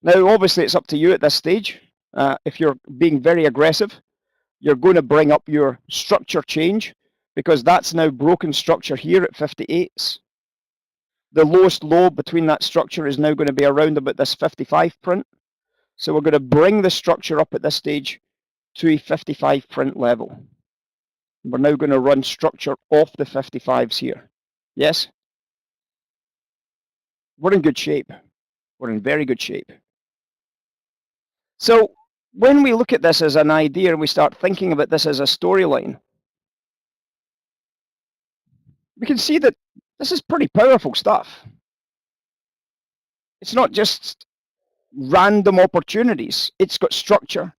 Now, obviously, it's up to you at this stage. If you're being very aggressive, you're going to bring up your structure change because that's now broken structure here at 58s. The lowest low between that structure is now going to be around about this 55 print. So we're going to bring the structure up at this stage to a 55 print level. We're now going to run structure off the 55s here. Yes? We're in good shape. We're in very good shape. So when we look at this as an idea and we start thinking about this as a storyline, we can see that this is pretty powerful stuff. It's not just random opportunities. It's got structure.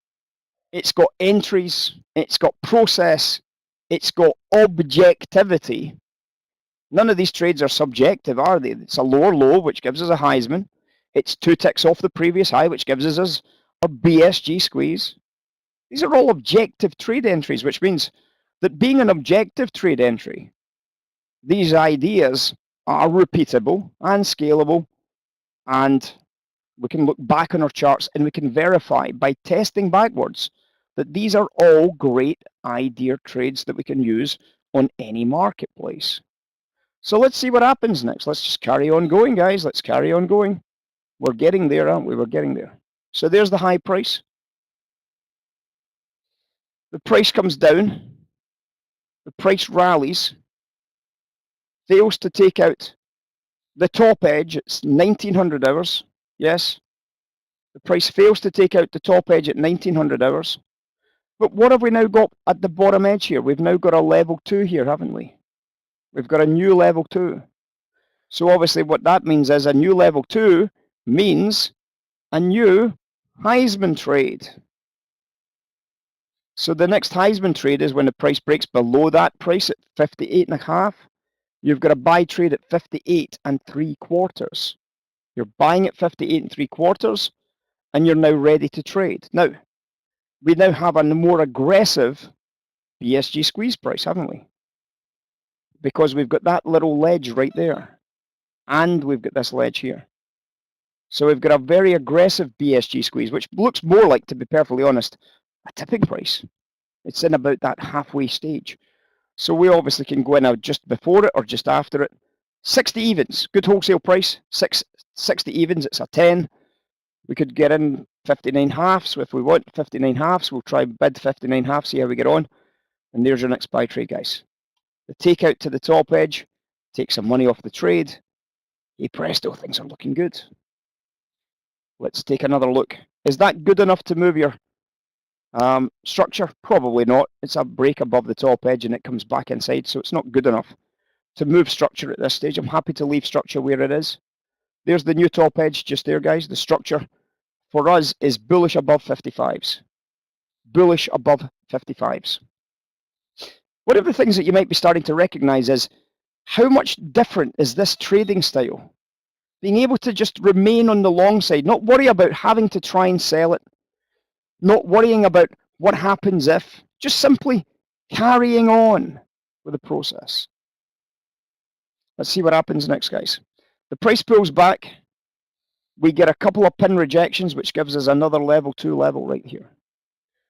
It's got entries. It's got process. It's got objectivity. None of these trades are subjective, are they? It's a lower low, which gives us a Heisman. It's 2 ticks off the previous high, which gives us a BSG squeeze. These are all objective trade entries, which means that being an objective trade entry, these ideas are repeatable and scalable, and we can look back on our charts and we can verify by testing backwards that these are all great idea trades that we can use on any marketplace. So let's see what happens next. Let's just carry on going, guys. Let's carry on going. We're getting there, aren't we? We're getting there. So there's the high price. The price comes down. The price rallies. Fails to take out the top edge. It's 1900 hours. Yes. The price fails to take out the top edge at 1900 hours. But what have we now got at the bottom edge here? We've now got a level 2 here, haven't we? We've got a new level 2. So obviously what that means is a new level 2 means a new Heisman trade. So the next Heisman trade is when the price breaks below that price at 58.5. You've got a buy trade at 58 3/4. You're buying at 58 3/4 and you're now ready to trade. Now, we now have a more aggressive BSG squeeze price, haven't we? Because we've got that little ledge right there. And we've got this ledge here. So we've got a very aggressive BSG squeeze, which looks more like, to be perfectly honest, a tipping price. It's in about that halfway stage. So we obviously can go in now just before it or just after it. 60 evens, good wholesale price. 60 evens, it's a 10. We could get in 59 halves. So if we want 59 halves, we'll try bid 59 halves, see how we get on. And there's your next buy trade, guys. The takeout to the top edge, take some money off the trade. Hey presto, things are looking good. Let's take another look. Is that good enough to move your structure? Probably not. It's a break above the top edge and it comes back inside, so it's not good enough to move structure at this stage. I'm happy to leave structure where it is. There's the new top edge just there, guys. The structure for us is bullish above 55s. Bullish above 55s. One of the things that you might be starting to recognize is how much different is this trading style? Being able to just remain on the long side, not worry about having to try and sell it, not worrying about what happens if, just simply carrying on with the process. Let's see what happens next, guys. The price pulls back. We get a couple of pin rejections, which gives us another level 2 level right here.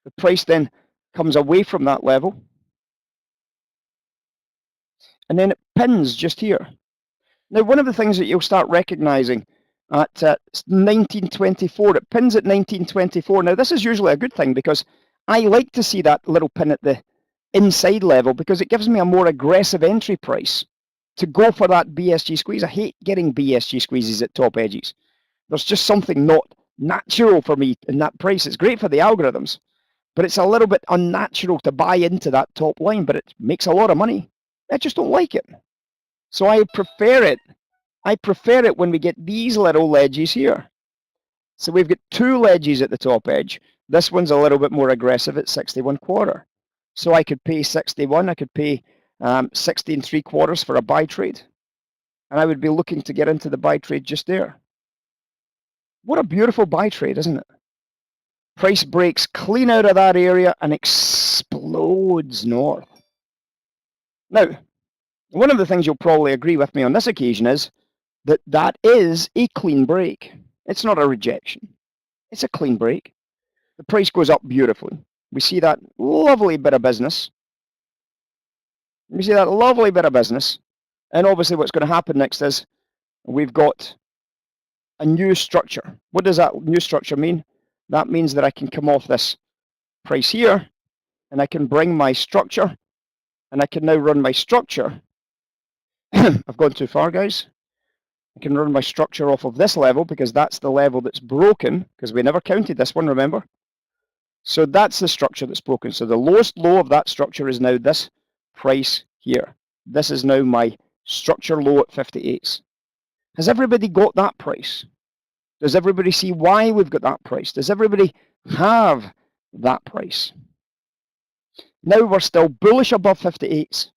The price then comes away from that level. And then it pins just here. Now, one of the things that you'll start recognizing at 1924, it pins at 1924. Now, this is usually a good thing because I like to see that little pin at the inside level because it gives me a more aggressive entry price to go for that BSG squeeze. I hate getting BSG squeezes at top edges. There's just something not natural for me in that price. It's great for the algorithms, but it's a little bit unnatural to buy into that top line, but it makes a lot of money. I just don't like it. So I prefer it. I prefer it when we get these little ledges here. So we've got 2 ledges at the top edge. This one's a little bit more aggressive at 61.25. So I could pay 61. I could pay 16.75 for a buy trade. And I would be looking to get into the buy trade just there. What a beautiful buy trade, isn't it? Price breaks clean out of that area and explodes north. Now, one of the things you'll probably agree with me on this occasion is that that is a clean break. It's not a rejection. It's a clean break. The price goes up beautifully. We see that lovely bit of business. We see that lovely bit of business. And obviously what's going to happen next is we've got a new structure. What does that new structure mean? That means that I can come off this price here and I can bring my structure and I can now run my structure. I've gone too far, guys. I can run my structure off of this level because that's the level that's broken because we never counted this one, remember? So that's the structure that's broken. So the lowest low of that structure is now this price here. This is now my structure low at 58s. Has everybody got that price? Does everybody see why we've got that price? Does everybody have that price? Now we're still bullish above 58s,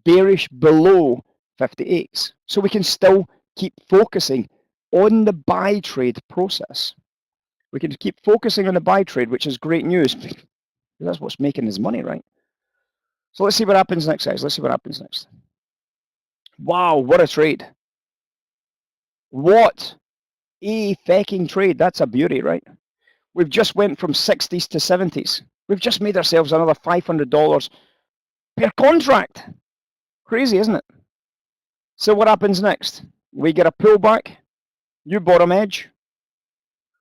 bearish below 58s. So we can still keep focusing on the buy trade process. We can keep focusing on the buy trade, which is great news. That's what's making us money, right? So let's see what happens next, guys. Let's see what happens next. Wow, what a trade. What a fecking trade. That's a beauty, right? We've just went from 60s to 70s. We've just made ourselves another $500 per contract. Crazy, isn't it? So what happens next? We get a pullback, new bottom edge.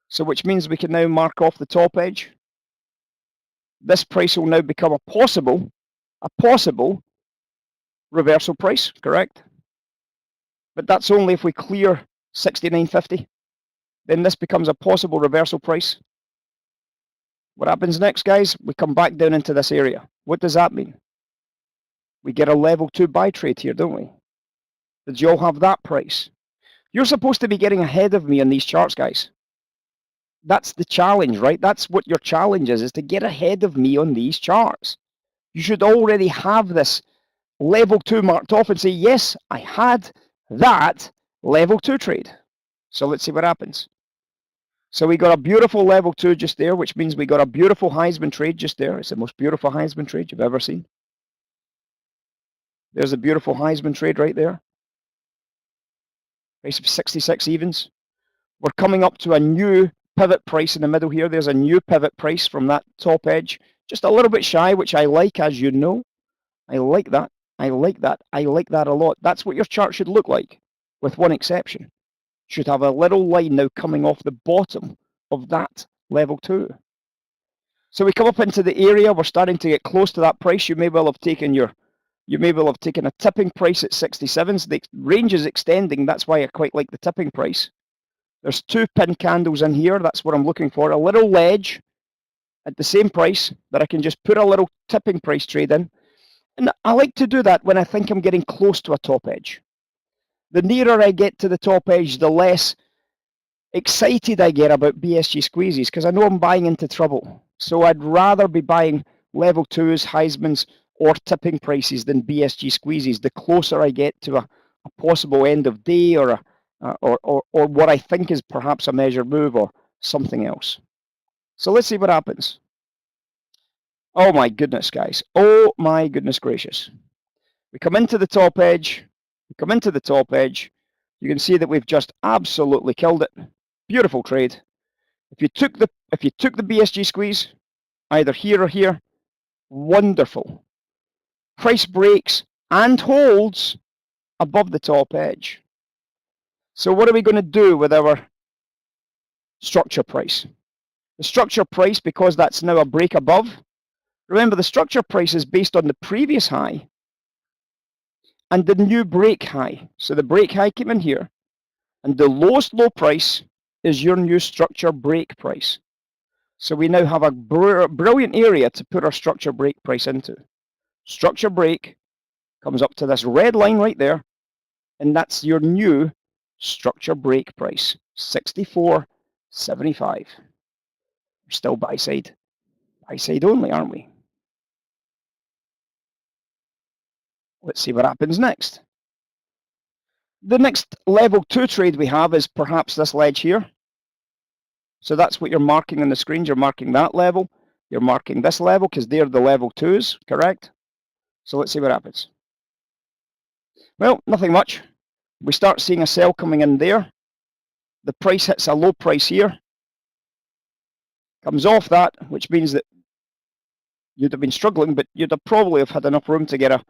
So which means we can now mark off the top edge. This price will now become a possible reversal price, correct? But that's only if we clear 69.50. Then this becomes a possible reversal price. What happens next, guys? We come back down into this area. What does that mean? We get a level 2 buy trade here, don't we? Did you all have that price? You're supposed to be getting ahead of me on these charts, guys. That's the challenge, right? That's what your challenge is to get ahead of me on these charts. You should already have this level 2 marked off and say, yes, I had that level 2 trade. So let's see what happens. So we got a beautiful level 2 just there, which means we got a beautiful Heisman trade just there. It's the most beautiful Heisman trade you've ever seen. There's a beautiful Heisman trade right there. Price of 66 evens. We're coming up to a new pivot price in the middle here. There's a new pivot price from that top edge. Just a little bit shy, which I like, as you know. I like that. I like that. I like that a lot. That's what your chart should look like, with one exception. Should have a little line now coming off the bottom of that level 2. So we come up into the area. We're starting to get close to that price. You may well have taken a tipping price at 67. So the range is extending. That's why I quite like the tipping price. There's 2 pin candles in here. That's what I'm looking for. A little ledge at the same price that I can just put a little tipping price trade in. And I like to do that when I think I'm getting close to a top edge. The nearer I get to the top edge, the less excited I get about BSG squeezes, because I know I'm buying into trouble. So I'd rather be buying level 2s, Heismans, or tipping prices than BSG squeezes the closer I get to a possible end of day or what I think is perhaps a measured move or something else. So let's see what happens. Oh my goodness, guys. Oh my goodness gracious. We come into the top edge. We come into the top edge. You can see that we've just absolutely killed it. Beautiful trade. If you took the BSG squeeze, either here or here, wonderful. Price breaks and holds above the top edge. So what are we going to do with our structure price? The structure price, because that's now a break above, remember the structure price is based on the previous high and the new break high. So the break high came in here, and the lowest low price is your new structure break price. So we now have a brilliant area to put our structure break price into. Structure break comes up to this red line right there, and that's your new structure break price, 64.75. We're still buy side only, aren't we? Let's see what happens next. The next level 2 trade we have is perhaps this ledge here. So that's what you're marking on the screen. You're marking that level. You're marking this level because they're the level 2s, correct? So let's see what happens. Well, nothing much. We start seeing a sell coming in there. The price hits a low price here. Comes off that, which means that you'd have been struggling, but you'd have probably have had enough room to get a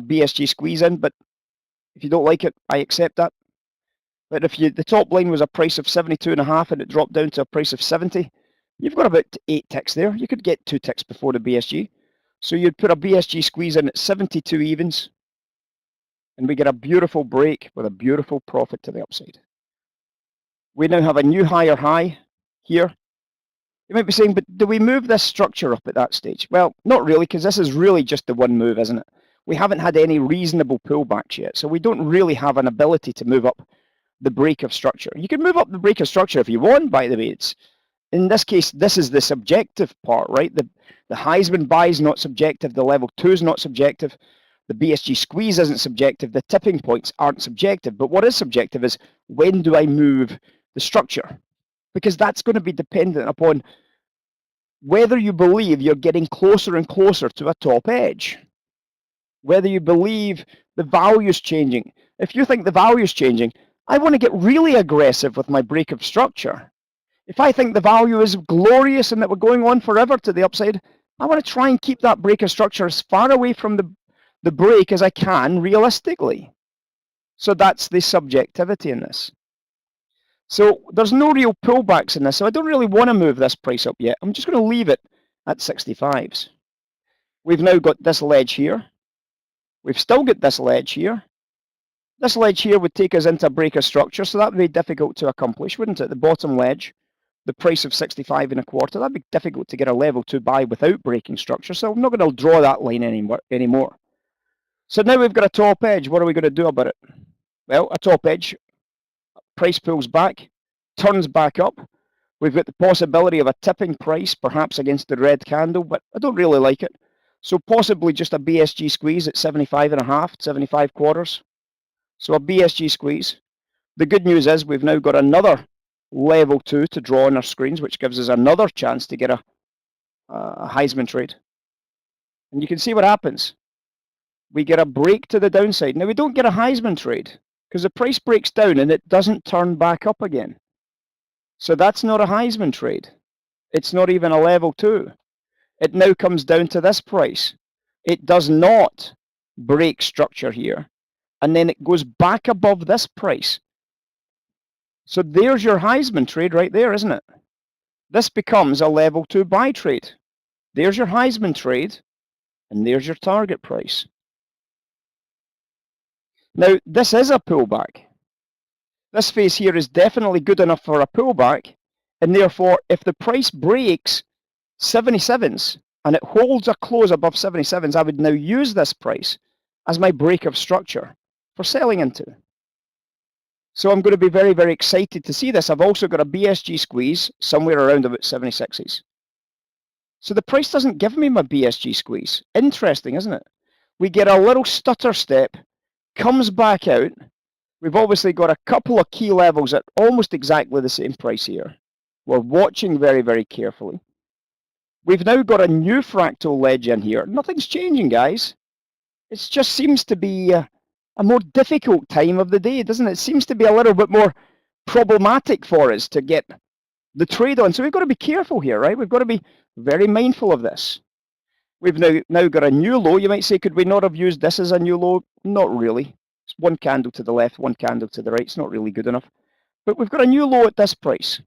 BSG squeeze in. But if you don't like it, I accept that. But if the top line was a price of 72.5 and it dropped down to a price of 70, you've got about 8 ticks there. You could get 2 ticks before the BSG. So you'd put a BSG squeeze in at 72 evens, and we get a beautiful break with a beautiful profit to the upside. We now have a new higher high here. You might be saying, but do we move this structure up at that stage? Well, not really, because this is really just the one move, isn't it? We haven't had any reasonable pullbacks yet, so we don't really have an ability to move up the break of structure. You can move up the break of structure if you want, by the way. It's, in this case, this is the subjective part, right? The Heisman buy is not subjective, the level 2 is not subjective, the BSG squeeze isn't subjective, the tipping points aren't subjective, but what is subjective is when do I move the structure? Because that's going to be dependent upon whether you believe you're getting closer and closer to a top edge, whether you believe the value is changing. If you think the value is changing, I want to get really aggressive with my break of structure. If I think the value is glorious and that we're going on forever to the upside, I want to try and keep that break of structure as far away from the break as I can realistically. So that's the subjectivity in this. So there's no real pullbacks in this, so I don't really want to move this price up yet. I'm just going to leave it at 65s. We've now got this ledge here. We've still got this ledge here. This ledge here would take us into a break of structure, so that would be difficult to accomplish, wouldn't it? The bottom ledge, the price of 65.25, that'd be difficult to get a level 2 buy without breaking structure, so I'm not going to draw that line anymore. So now we've got a top edge. What are we going to do about it? Well, a top edge, price pulls back, turns back up. We've got the possibility of a tipping price, perhaps against the red candle, but I don't really like it. So possibly just a BSG squeeze at 75.5, 75 quarters. So a BSG squeeze. The good news is we've now got another level 2 to draw on our screens, which gives us another chance to get a Heisman trade. And you can see what happens. We get a break to the downside. Now we don't get a Heisman trade because the price breaks down and it doesn't turn back up again. So that's not a Heisman trade. It's not even a level 2. It now comes down to this price. It does not break structure here. And then it goes back above this price. So there's your Heisman trade right there, isn't it? This becomes a level 2 buy trade. There's your Heisman trade, and there's your target price. Now, this is a pullback. This phase here is definitely good enough for a pullback, and therefore, if the price breaks 77s and it holds a close above 77s, I would now use this price as my break of structure for selling into. So I'm going to be very, very excited to see this. I've also got a BSG squeeze somewhere around about 76s. So the price doesn't give me my BSG squeeze. Interesting, isn't it? We get a little stutter step, comes back out. We've obviously got a couple of key levels at almost exactly the same price here. We're watching very, very carefully. We've now got a new fractal ledge in here. Nothing's changing, guys. It just seems to be a more difficult time of the day, doesn't it? It seems to be a little bit more problematic for us to get the trade on. So we've got to be careful here, right? We've got to be very mindful of this. We've now got a new low. You might say, could we not have used this as a new low? Not really. It's one candle to the left, one candle to the right. It's not really good enough. But we've got a new low at this price.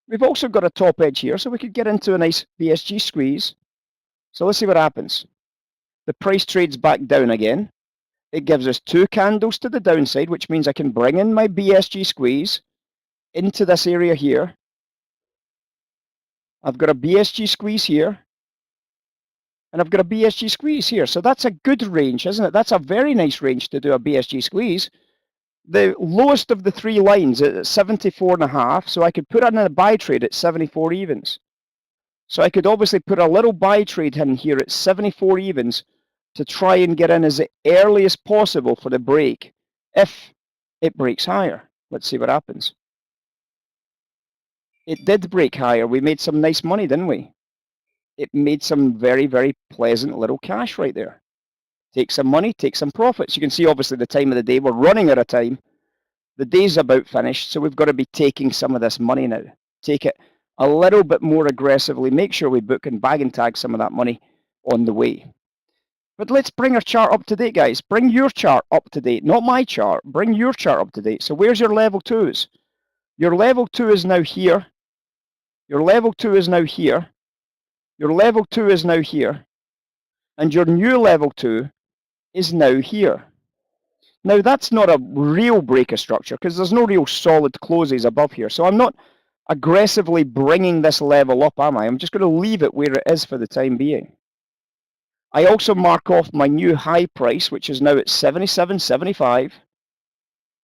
We've also got a top edge here, so we could get into a nice BSG squeeze. So let's see what happens. The price trades back down again. It gives us two candles to the downside, which means I can bring in my BSG squeeze into this area here. I've got a BSG squeeze here, and I've got a BSG squeeze here. So that's a good range, isn't it? That's a very nice range to do a BSG squeeze. The lowest of the three lines at 74.5, so I could put in a buy trade at 74 evens. So I could obviously put a little buy trade in here at 74 evens to try and get in as early as possible for the break, if it breaks higher. Let's see what happens. It did break higher. We made some nice money, didn't we? It made some very, very pleasant little cash right there. Take some money, take some profits. You can see obviously the time of the day. We're running out of time. The day's about finished, so we've got to be taking some of this money now. Take it a little bit more aggressively. Make sure we book and bag and tag some of that money on the way. But let's bring our chart up to date, guys. Bring your chart up to date, not my chart. Bring your chart up to date. So where's your level 2s? Your level 2 is now here. Your level 2 is now here. Your level 2 is now here. And your new level 2 is now here. Now, that's not a real breaker structure because there's no real solid closes above here. So I'm not aggressively bringing this level up, am I? I'm just going to leave it where it is for the time being. I also mark off my new high price, which is now at 77.75.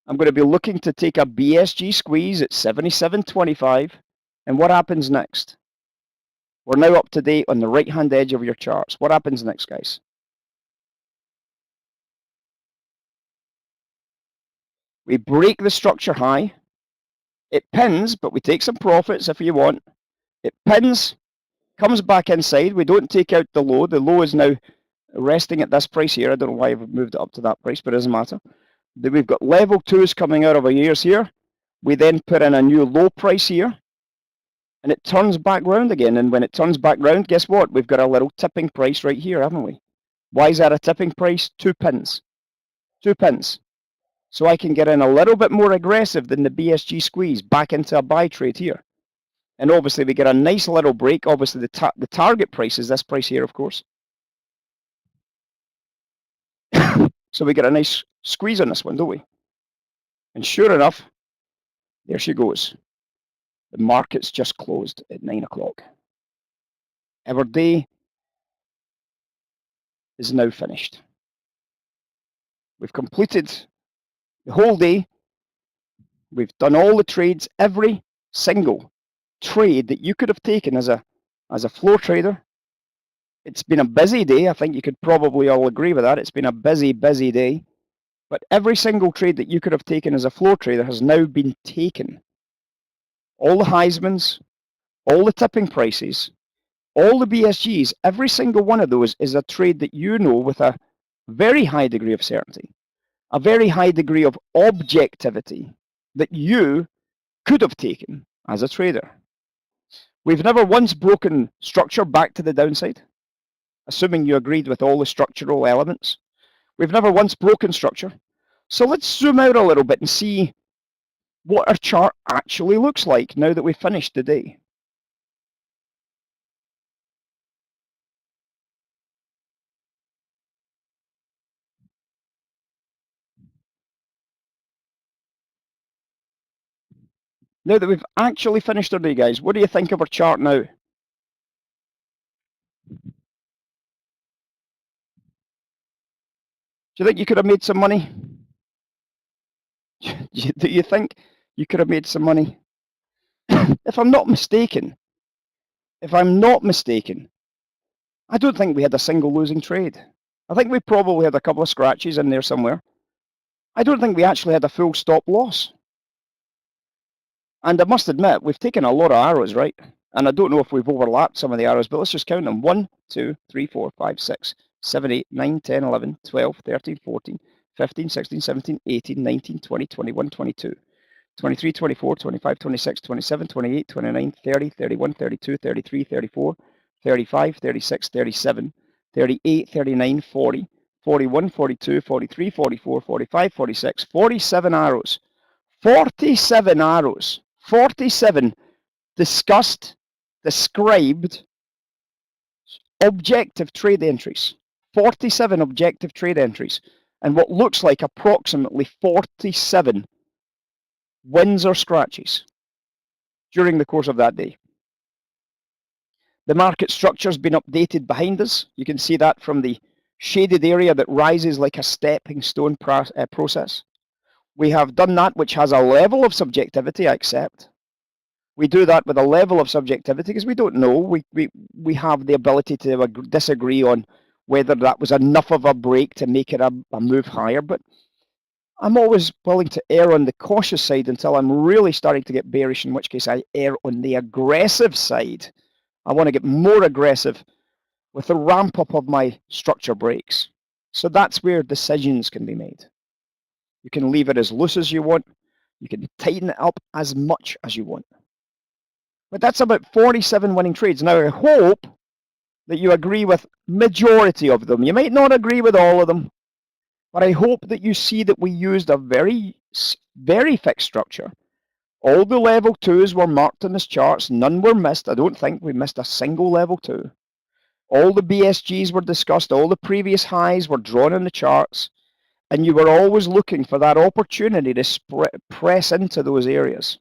I'm going to be looking to take a BSG squeeze at 77.25. And what happens next? We're now up to date on the right-hand edge of your charts. What happens next, guys? We break the structure high. It pins, but we take some profits if you want. It pins, comes back inside. We don't take out the low. The low is now resting at this price here. I don't know why I've moved it up to that price, but it doesn't matter. Then we've got level 2s coming out of our ears here. We then put in a new low price here, and it turns back round again. And when it turns back round, guess what? We've got a little tipping price right here, haven't we? Why is that a tipping price? 2 pins. 2 pins. So I can get in a little bit more aggressive than the BSG squeeze back into a buy trade here. And obviously we get a nice little break. Obviously the target price is this price here, of course. So we get a nice squeeze on this one, don't we? And sure enough, there she goes. The market's just closed at 9 o'clock. Our day is now finished. We've completed the whole day. We've done all the trades, every single trade that you could have taken as a floor trader. It's been a busy day. I think you could probably all agree with that. It's been a busy, busy day. But every single trade that you could have taken as a floor trader has now been taken. All the Heismans, all the tipping prices, all the BSGs, every single one of those is a trade that you know with a very high degree of certainty, a very high degree of objectivity that you could have taken as a trader. We've never once broken structure back to the downside, assuming you agreed with all the structural elements. We've never once broken structure. So let's zoom out a little bit and see what our chart actually looks like now that we've finished the day. Now that we've actually finished our day, guys, what do you think of our chart now? Do you think you could have made some money? Do Do you think you could have made some money? If I'm not mistaken, I don't think we had a single losing trade. I think we probably had a couple of scratches in there somewhere. I don't think we actually had a full stop loss. And I must admit, we've taken a lot of arrows, right? And I don't know if we've overlapped some of the arrows, but let's just count them. 1, 2, 3, 4, 5, 6, 7, 8, 9, 10, 11, 12, 13, 14, 15, 16, 17, 18, 19, 20, 21, 22. 23, 24, 25, 26, 27, 28, 29, 30, 31, 32, 33, 34, 35, 36, 37, 38, 39, 40, 41, 42, 43, 44, 45, 46, 47 arrows. 47 arrows. 47 described objective trade entries. 47 objective trade entries. And what looks like approximately 47 wins or scratches during the course of that day. The market structure has been updated behind us. You can see that from the shaded area that rises like a stepping stone process. We have done that which has a level of subjectivity, I accept. We do that with a level of subjectivity because we don't know. We have the ability to disagree on whether that was enough of a break to make it a move higher, but I'm always willing to err on the cautious side until I'm really starting to get bearish, in which case I err on the aggressive side. I want to get more aggressive with the ramp up of my structure breaks. So that's where decisions can be made. You can leave it as loose as you want. You can tighten it up as much as you want. But that's about 47 winning trades. Now, I hope that you agree with majority of them. You might not agree with all of them, but I hope that you see that we used a very, very fixed structure. All the level 2s were marked on this charts. None were missed. I don't think we missed a single level 2. All the BSGs were discussed. All the previous highs were drawn on the charts. And you were always looking for that opportunity to press into those areas.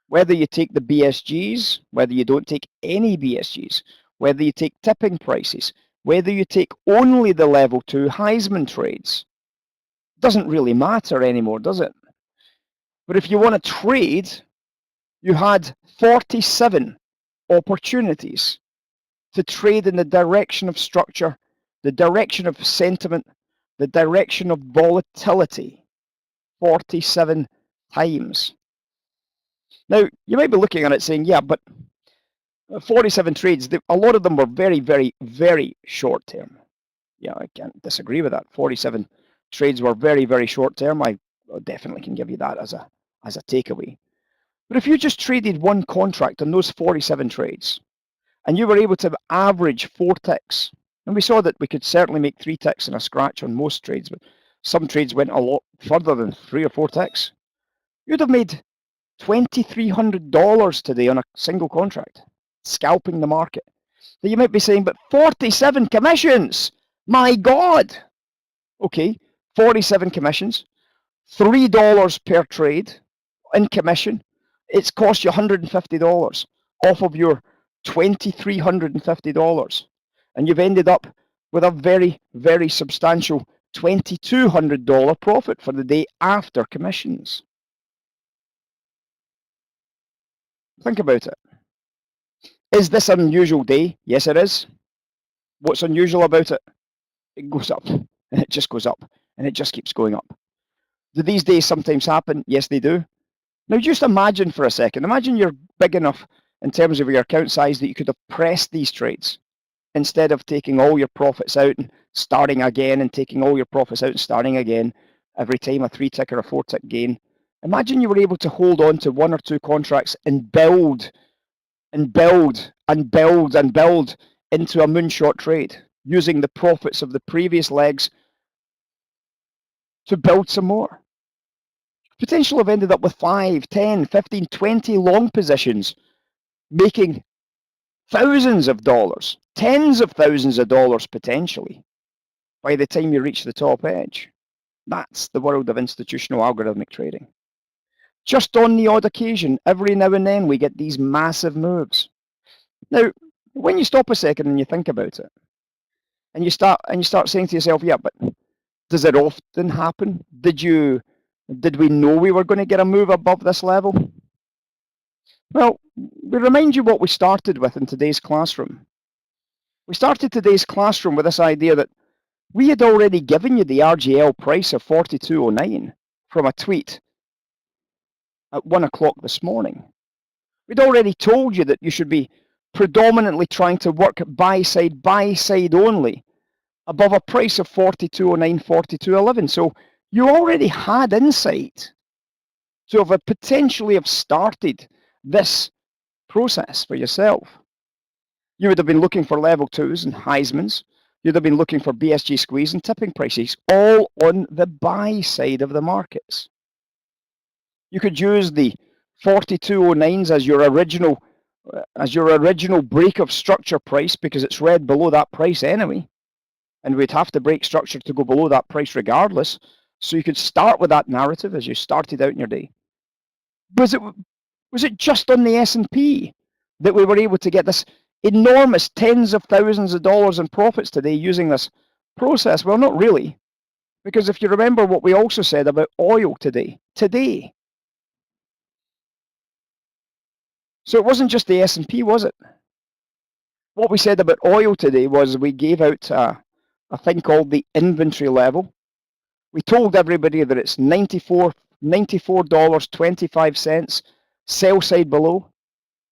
Whether you take the BSGs, whether you don't take any BSGs, whether you take tipping prices, whether you take only the level 2 heisman trades, doesn't really matter anymore, does it? But if you want to trade, you had 47 opportunities to trade in the direction of structure, the direction of sentiment, the direction of volatility, 47 times. Now, you might be looking at it saying, yeah, but 47 trades, a lot of them were very, very, very short term. Yeah, I can't disagree with that. 47 trades were very, very short term. I definitely can give you that as a takeaway. But if you just traded one contract on those 47 trades, and you were able to average 4 ticks, and we saw that we could certainly make 3 ticks and a scratch on most trades, but some trades went a lot further than 3 or 4 ticks, you'd have made $2,300 today on a single contract, scalping the market. So you might be saying, but 47 commissions, my God. Okay, 47 commissions, $3 per trade in commission. It's cost you $150 off of your $2,350. And you've ended up with a very, very substantial $2,200 profit for the day after commissions. Think about it. Is this an unusual day? Yes, it is. What's unusual about it? It goes up, and it just goes up, and it just keeps going up. Do these days sometimes happen? Yes, they do. Now, just imagine for a second. Imagine you're big enough in terms of your account size that you could have pressed these trades instead of taking all your profits out and starting again and taking all your profits out and starting again every time a 3 tick or a 4 tick gain. Imagine you were able to hold on to 1 or 2 contracts and build and build and build and build into a moonshot trade using the profits of the previous legs to build some more. Potentially have ended up with 5, 10, 15, 20 long positions, making thousands of dollars, tens of thousands of dollars potentially by the time you reach the top edge. That's the world of institutional algorithmic trading. Just on the odd occasion, every now and then, we get these massive moves. Now, when you stop a second and you think about it, and you start saying to yourself, yeah, but does it often happen? Did you Did we know we were going to get a move above this level? Well, we remind you what we started with in today's classroom. We started today's classroom with this idea that we had already given you the RGL price of 42.09 from a tweet at 1 o'clock this morning. We'd already told you that you should be predominantly trying to work buy side only above a price of 42.09, 42.11. So you already had insight to have potentially have started this process for yourself. You would have been looking for level 2s and Heismans. You'd have been looking for BSG squeeze and tipping prices, all on the buy side of the markets. You could use the 42.09s as your original break of structure price because it's read below that price anyway, and we'd have to break structure to go below that price regardless. So you could start with that narrative as you started out in your day. Was it just on the S&P that we were able to get this enormous tens of thousands of dollars in profits today using this process? Well, not really, because if you remember what we also said about oil today. So it wasn't just the S&P, was it? What we said about oil today was we gave out a thing called the inventory level. We told everybody that it's $94.25 sell side below,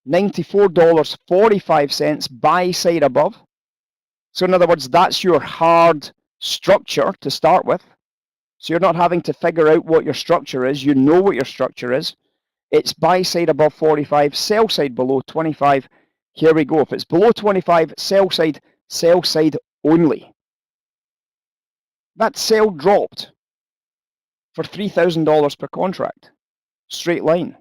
$94.45 buy side above. So in other words, that's your hard structure to start with. So you're not having to figure out what your structure is. You know what your structure is. It's buy side above 45, sell side below 25. Here we go. If it's below 25, sell side only. That sell dropped for $3,000 per contract, straight line.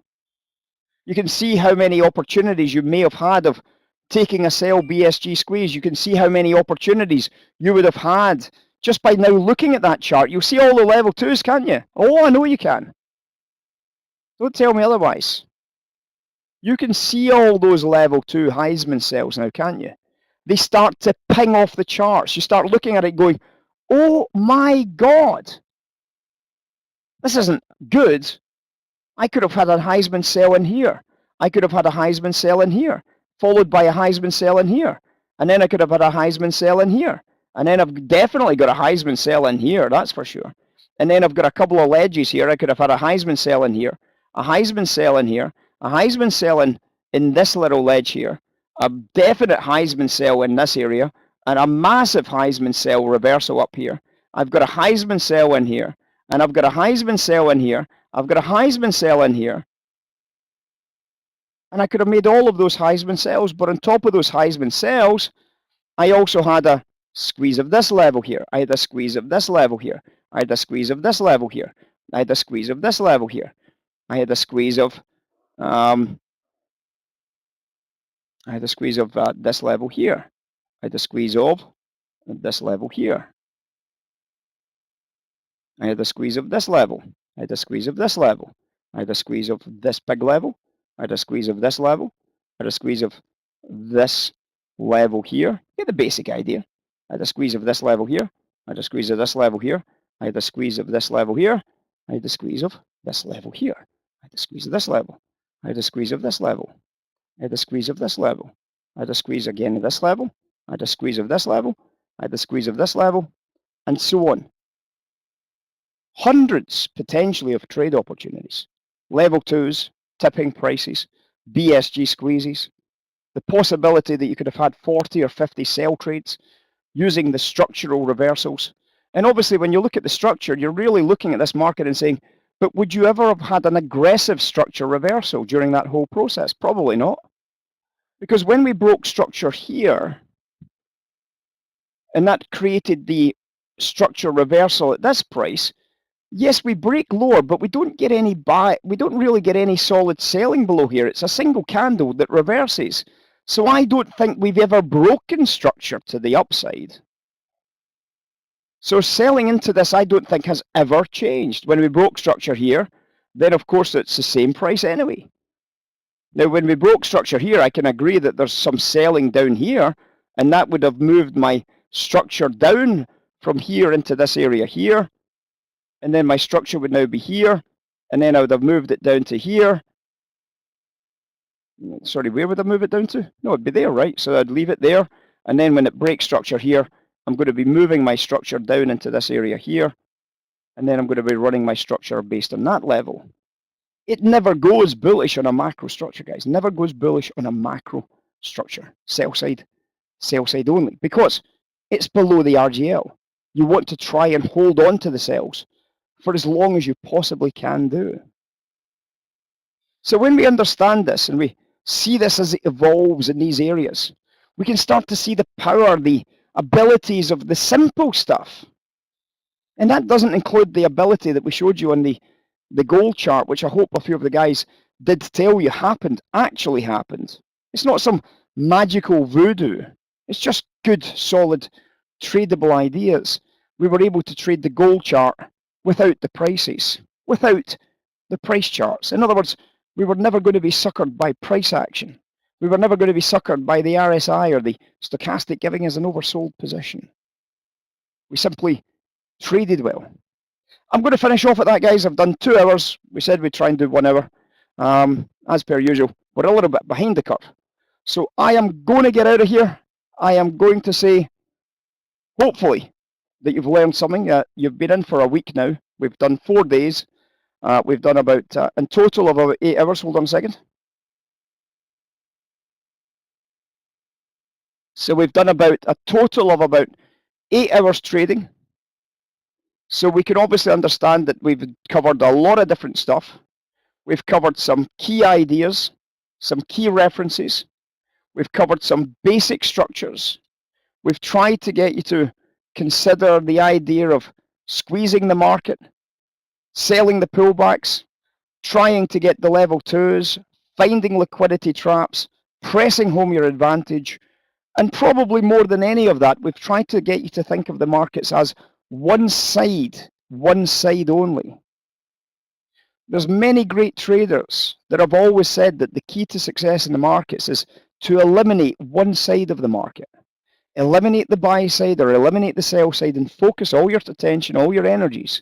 You can see how many opportunities you may have had of taking a sell BSG squeeze. You can see how many opportunities you would have had just by now looking at that chart. You'll see all the level 2s, can't you? Oh, I know you can. Don't tell me otherwise. You can see all those level 2 Heisman cells now, can't you? They start to ping off the charts. You start looking at it going, oh my God, this isn't good. I could have had a Heisman sell in here. I could have had a Heisman sell in here, followed by a Heisman sell in here. And then I could have had a Heisman sell in here. And then I've definitely got a Heisman sell in here, that's for sure. And then I've got a couple of ledges here. I could have had a Heisman sell in here, a Heisman sell in here, a Heisman sell in this little ledge here, a definite Heisman sell in this area, and a massive Heisman sell reversal up here. I've got a Heisman sell in here, and I've got a Heisman sell in here. I've got a Heisman sell in here. And I could have made all of those Heisman sells, but on top of those Heisman sells, I also had a squeeze of this level here. I had a squeeze of this level here. I had a squeeze of this level here. I had a squeeze of this level here. I had a squeeze of this level here. I had a squeeze of this level here. I had a squeeze of this level. I had a squeeze of this level. I had a squeeze of this big level. I had a squeeze of this level. I had a squeeze of this level here. Get the basic idea. I had a squeeze of this level here. I had a squeeze of this level here. I had a squeeze of this level here. I had a squeeze of this level here. I had a squeeze of this level. I had a squeeze of this level. I had a squeeze of this level. I had a squeeze again of this level. I had a squeeze of this level. I had a squeeze of this level, and so on. Hundreds potentially of trade opportunities. Level 2s, tipping prices, BSG squeezes, the possibility that you could have had 40 or 50 sell trades using the structural reversals. And obviously when you look at the structure, you're really looking at this market and saying, but would you ever have had an aggressive structure reversal during that whole process? Probably not. Because when we broke structure here, and that created the structure reversal at this price, yes, we break lower, but we don't get any buy. We don't really get any solid selling below here. It's a single candle that reverses. So I don't think we've ever broken structure to the upside. So selling into this, I don't think has ever changed. When we broke structure here, then of course it's the same price anyway. Now, when we broke structure here, I can agree that there's some selling down here, and that would have moved my structure down from here into this area here. and then my structure would now be here, and then I would have moved it down to here. Sorry, where would I move it down to? No, it'd be there, right? So I'd leave it there, and then when it breaks structure here, I'm going to be moving my structure down into this area here, and then I'm going to be running my structure based on that level. It never goes bullish on a macro structure, guys. Never goes bullish on a macro structure. Sell side only, because it's below the RGL. You want to try and hold on to the sells for as long as you possibly can do. So when we understand this and we see this as it evolves in these areas, we can start to see the power, the abilities of the simple stuff. And that doesn't include the ability that we showed you on the gold chart, which I hope a few of the guys did tell you actually happened. It's not some magical voodoo. It's just good, solid, tradable ideas. We were able to trade the gold chart without the prices, without the price charts. In other words, we were never going to be suckered by price action. We were never going to be suckered by the RSI or the stochastic giving us an oversold position. We simply traded well. I'm going to finish off at that, guys. I've done 2 hours. We said we'd try and do 1 hour. As per usual, we're a little bit behind the curve. So I am going to get out of here. I am going to say, hopefully, that you've learned something. You've been in for a week now. We've done 4 days. We've done about, in total, of about 8 hours. Hold on a second. So we've done about a total of about 8 hours trading. So we can obviously understand that we've covered a lot of different stuff. We've covered some key ideas, some key references. We've covered some basic structures. We've tried to get you to consider the idea of squeezing the market, selling the pullbacks, trying to get the level 2s, finding liquidity traps, pressing home your advantage, and probably more than any of that, we've tried to get you to think of the markets as one side only. There's many great traders that have always said that the key to success in the markets is to eliminate one side of the market. Eliminate the buy side or eliminate the sell side and focus all your attention, all your energies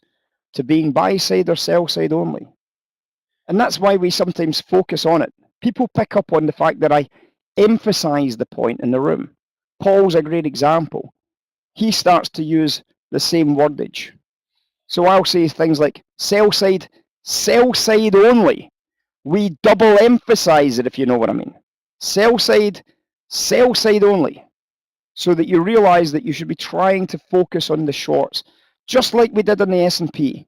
to being buy side or sell side only. And that's why we sometimes focus on it. People pick up on the fact that I emphasize the point in the room. Paul's a great example. He starts to use the same wordage. So I'll say things like sell side only. We double emphasize it, if you know what I mean. Sell side only. So that you realize that you should be trying to focus on the shorts, just like we did on the S&P.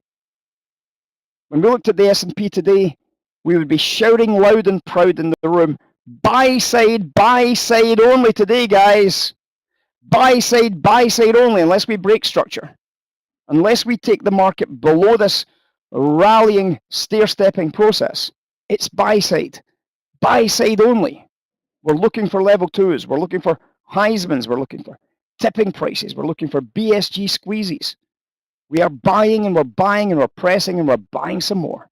When we looked at the S&P today, we would be shouting loud and proud in the room, buy side only today, guys. Buy side only, unless we break structure. Unless we take the market below this rallying, stair-stepping process, it's buy side only. We're looking for level 2s. We're looking for heismans. We're looking for tipping prices. We're looking for BSG squeezes. We are buying and we're buying and we're pressing and we're buying some more.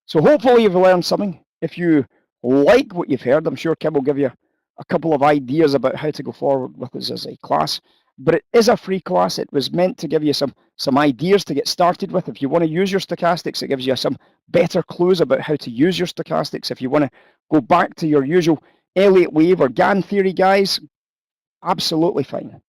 So hopefully you've learned something. If you like what you've heard, I'm sure Kim will give you a couple of ideas about how to go forward with us as a class. But it is a free class. It was meant to give you some ideas to get started with. If you want to use your stochastics, it gives you some better clues about how to use your stochastics. If you want to go back to your usual Elliott wave or Gann theory, guys, absolutely fine.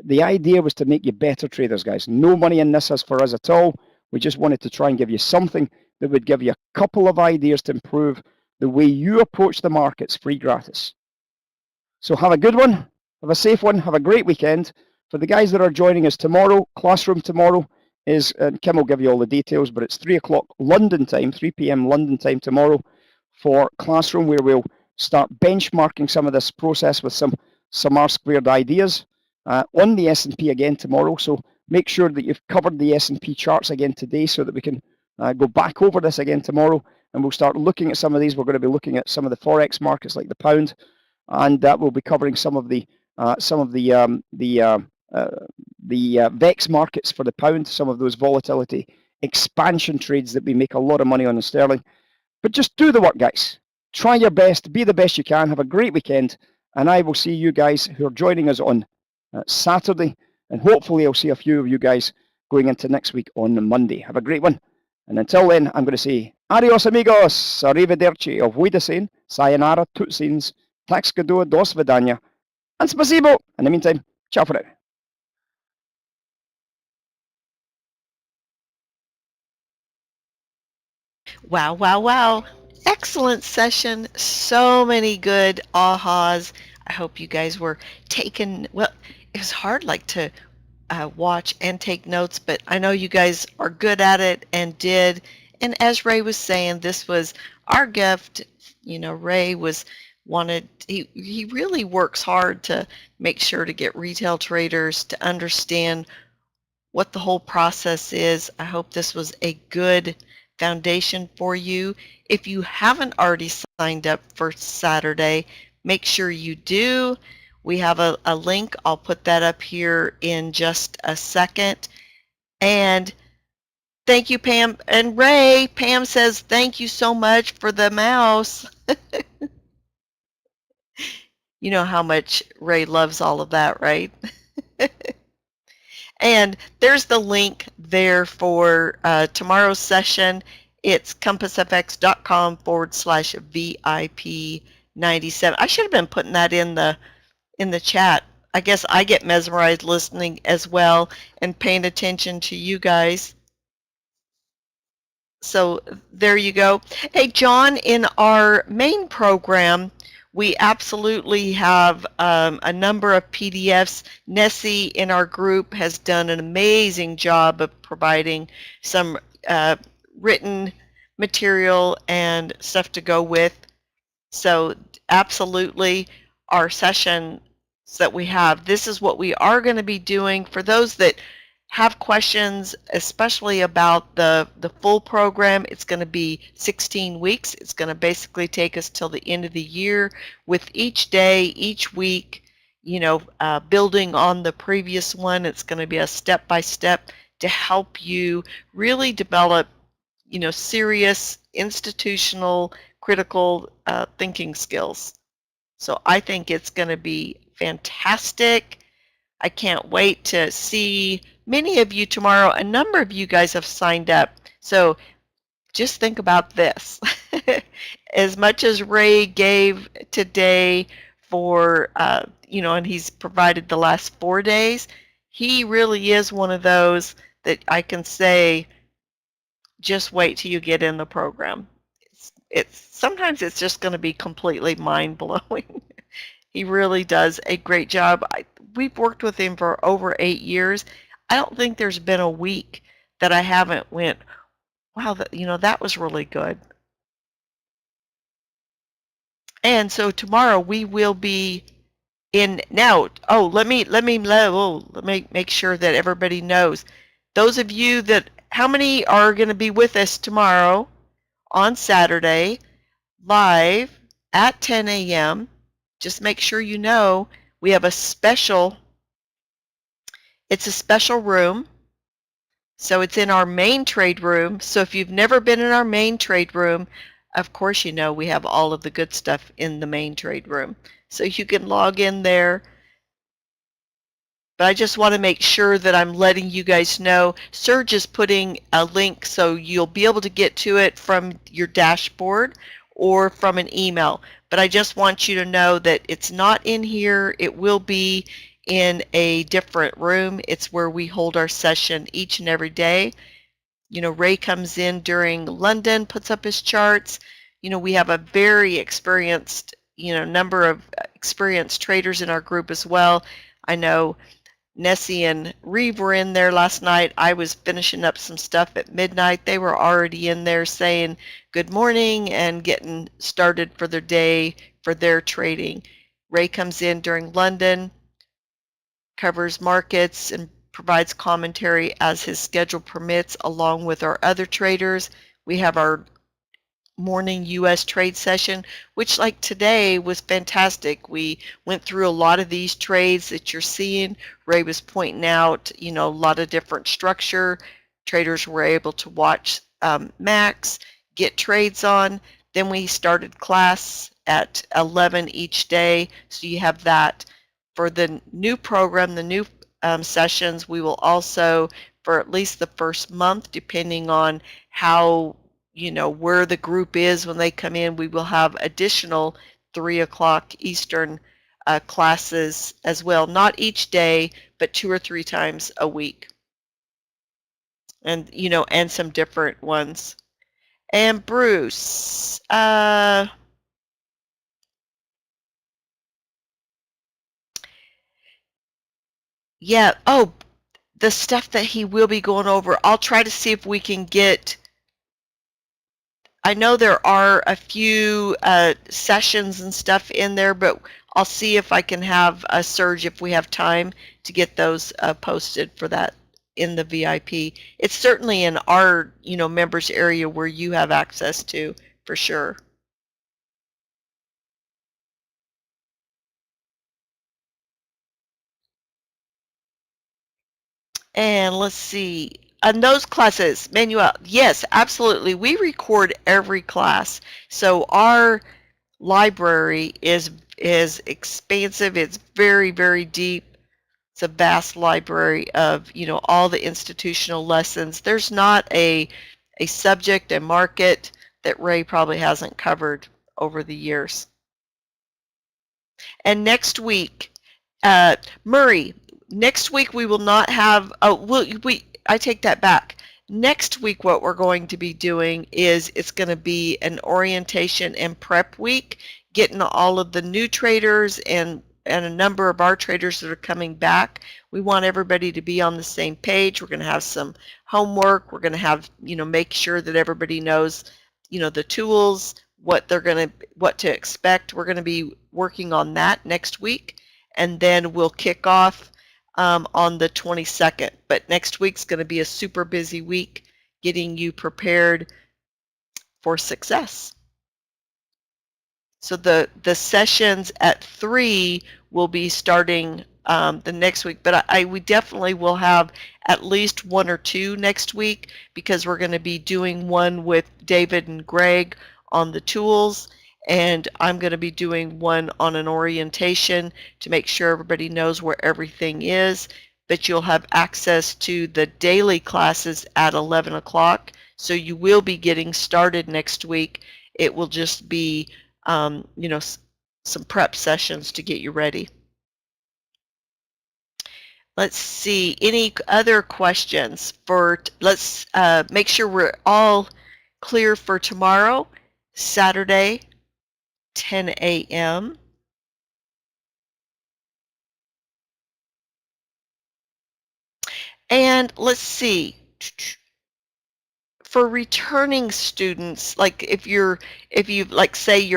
The idea was to make you better traders, guys. No money in this as for us at all. We just wanted to try and give you something that would give you a couple of ideas to improve the way you approach the markets free gratis. So have a good one, have a safe one, have a great weekend. For the guys that are joining us tomorrow, classroom tomorrow is, and Kim will give you all the details, but it's 3 o'clock London time, 3 p.m. London time tomorrow for classroom, where we'll start benchmarking some of this process with some R-squared ideas on the S&P again tomorrow. So make sure that you've covered the S&P charts again today so that we can go back over this again tomorrow, and we'll start looking at some of these. We're going to be looking at some of the Forex markets like the pound, and we'll be covering some of the VEX markets for the pound, some of those volatility expansion trades that we make a lot of money on in sterling. But just do the work, guys. Try your best, be the best you can, have a great weekend, and I will see you guys who are joining us on Saturday, and hopefully I'll see a few of you guys going into next week on Monday. Have a great one. And until then, I'm going to say adios amigos, arrivederci, auf Wiedersehen, sayonara, tutsins, tax godot, dos vidania, and spasibo. In the meantime, ciao for now. Wow, wow, wow. Excellent session. So many good ahas. I hope you guys were taking, well, it was hard to watch and take notes, but I know you guys are good at it and did. And as Ray was saying, this was our gift. Ray he really works hard to make sure to get retail traders to understand what the whole process is. I hope this was a good foundation for you. If you haven't already signed up for Saturday, make sure you do. We have a link. I'll put that up here in just a second. And thank you, Pam. And Ray, Pam says, thank you so much for the mouse. You know how much Ray loves all of that, right? And there's the link there for tomorrow's session. It's CompassFX.com/VIP97. I should have been putting that in the chat. I guess I get mesmerized listening as well and paying attention to you guys. So there you go. Hey, John, in our main program, we absolutely have a number of PDFs. Nessie in our group has done an amazing job of providing some written material and stuff to go with. So absolutely, our sessions that we have, this is what we are going to be doing. For those that have questions, especially about the full program, it's going to be 16 weeks. It's going to basically take us till the end of the year, with each day, each week, building on the previous one. It's going to be a step-by-step to help you really develop, serious institutional critical thinking skills. So I think it's going to be fantastic. I can't wait to see many of you tomorrow. A number of you guys have signed up. So just think about this. As much as Ray gave today for, and he's provided the last 4 days, he really is one of those that I can say, just wait till you get in the program. Sometimes it's just going to be completely mind-blowing. He really does a great job. We've worked with him for over 8 years. I don't think there's been a week that I haven't went, wow, that was really good. And so tomorrow we will be in now. Oh, let me make sure that everybody knows. Those of you how many are going to be with us tomorrow on Saturday live at 10 a.m. Just make sure you know we have a special, it's a special room. So it's in our main trade room. So if you've never been in our main trade room, of course we have all of the good stuff in the main trade room. So you can log in there. But I just want to make sure that I'm letting you guys know. Serge is putting a link so you'll be able to get to it from your dashboard or from an email. But I just want you to know that it's not in here. It will be in a different room. It's where we hold our session each and every day. Ray comes in during London, puts up his charts. We have a very experienced, number of experienced traders in our group as well. I know Nessie and Reeve were in there last night. I was finishing up some stuff at midnight. They were already in there saying good morning and getting started for their day, for their trading. Ray comes in during London, covers markets, and provides commentary as his schedule permits, along with our other traders. We have our morning U.S. trade session, which like today was fantastic. We went through a lot of these trades that you're seeing. Ray was pointing out, a lot of different structure. Traders were able to watch Max, get trades on. Then we started class at 11 each day, so you have that. For the new program, the new sessions, we will also for at least the first month, depending on how, where the group is when they come in. We will have additional 3 o'clock Eastern classes as well, not each day, but 2 or 3 times a week. And, and some different ones. And Bruce, yeah, oh, the stuff that he will be going over, I'll try to see if we can get, I know there are a few sessions and stuff in there, but I'll see if I can have a surge if we have time to get those posted for that in the VIP. It's certainly in our, members area where you have access to, for sure. And let's see, on those classes, Manuel, yes, absolutely. We record every class. So our library is expansive. It's very, very deep. It's a vast library of, all the institutional lessons. There's not a subject, a market that Ray probably hasn't covered over the years. And next week, Murray, next week we will not have, I take that back. Next week what we're going to be doing is it's going to be an orientation and prep week, getting all of the new traders and a number of our traders that are coming back. We want everybody to be on the same page. We're going to have some homework. We're going to have, make sure that everybody knows, the tools, what to expect. We're going to be working on that next week, and then we'll kick off on the 22nd. But next week's going to be a super busy week getting you prepared for success. So the sessions at 3 will be starting the next week, but we definitely will have at least 1 or 2 next week, because we're going to be doing one with David and Greg on the tools, and I'm going to be doing one on an orientation to make sure everybody knows where everything is. But you'll have access to the daily classes at 11 o'clock, so you will be getting started next week. It will just be some prep sessions to get you ready. Let's see, any other questions let's make sure we're all clear for tomorrow, Saturday, 10 a.m. And let's see, for returning students, like if you say you're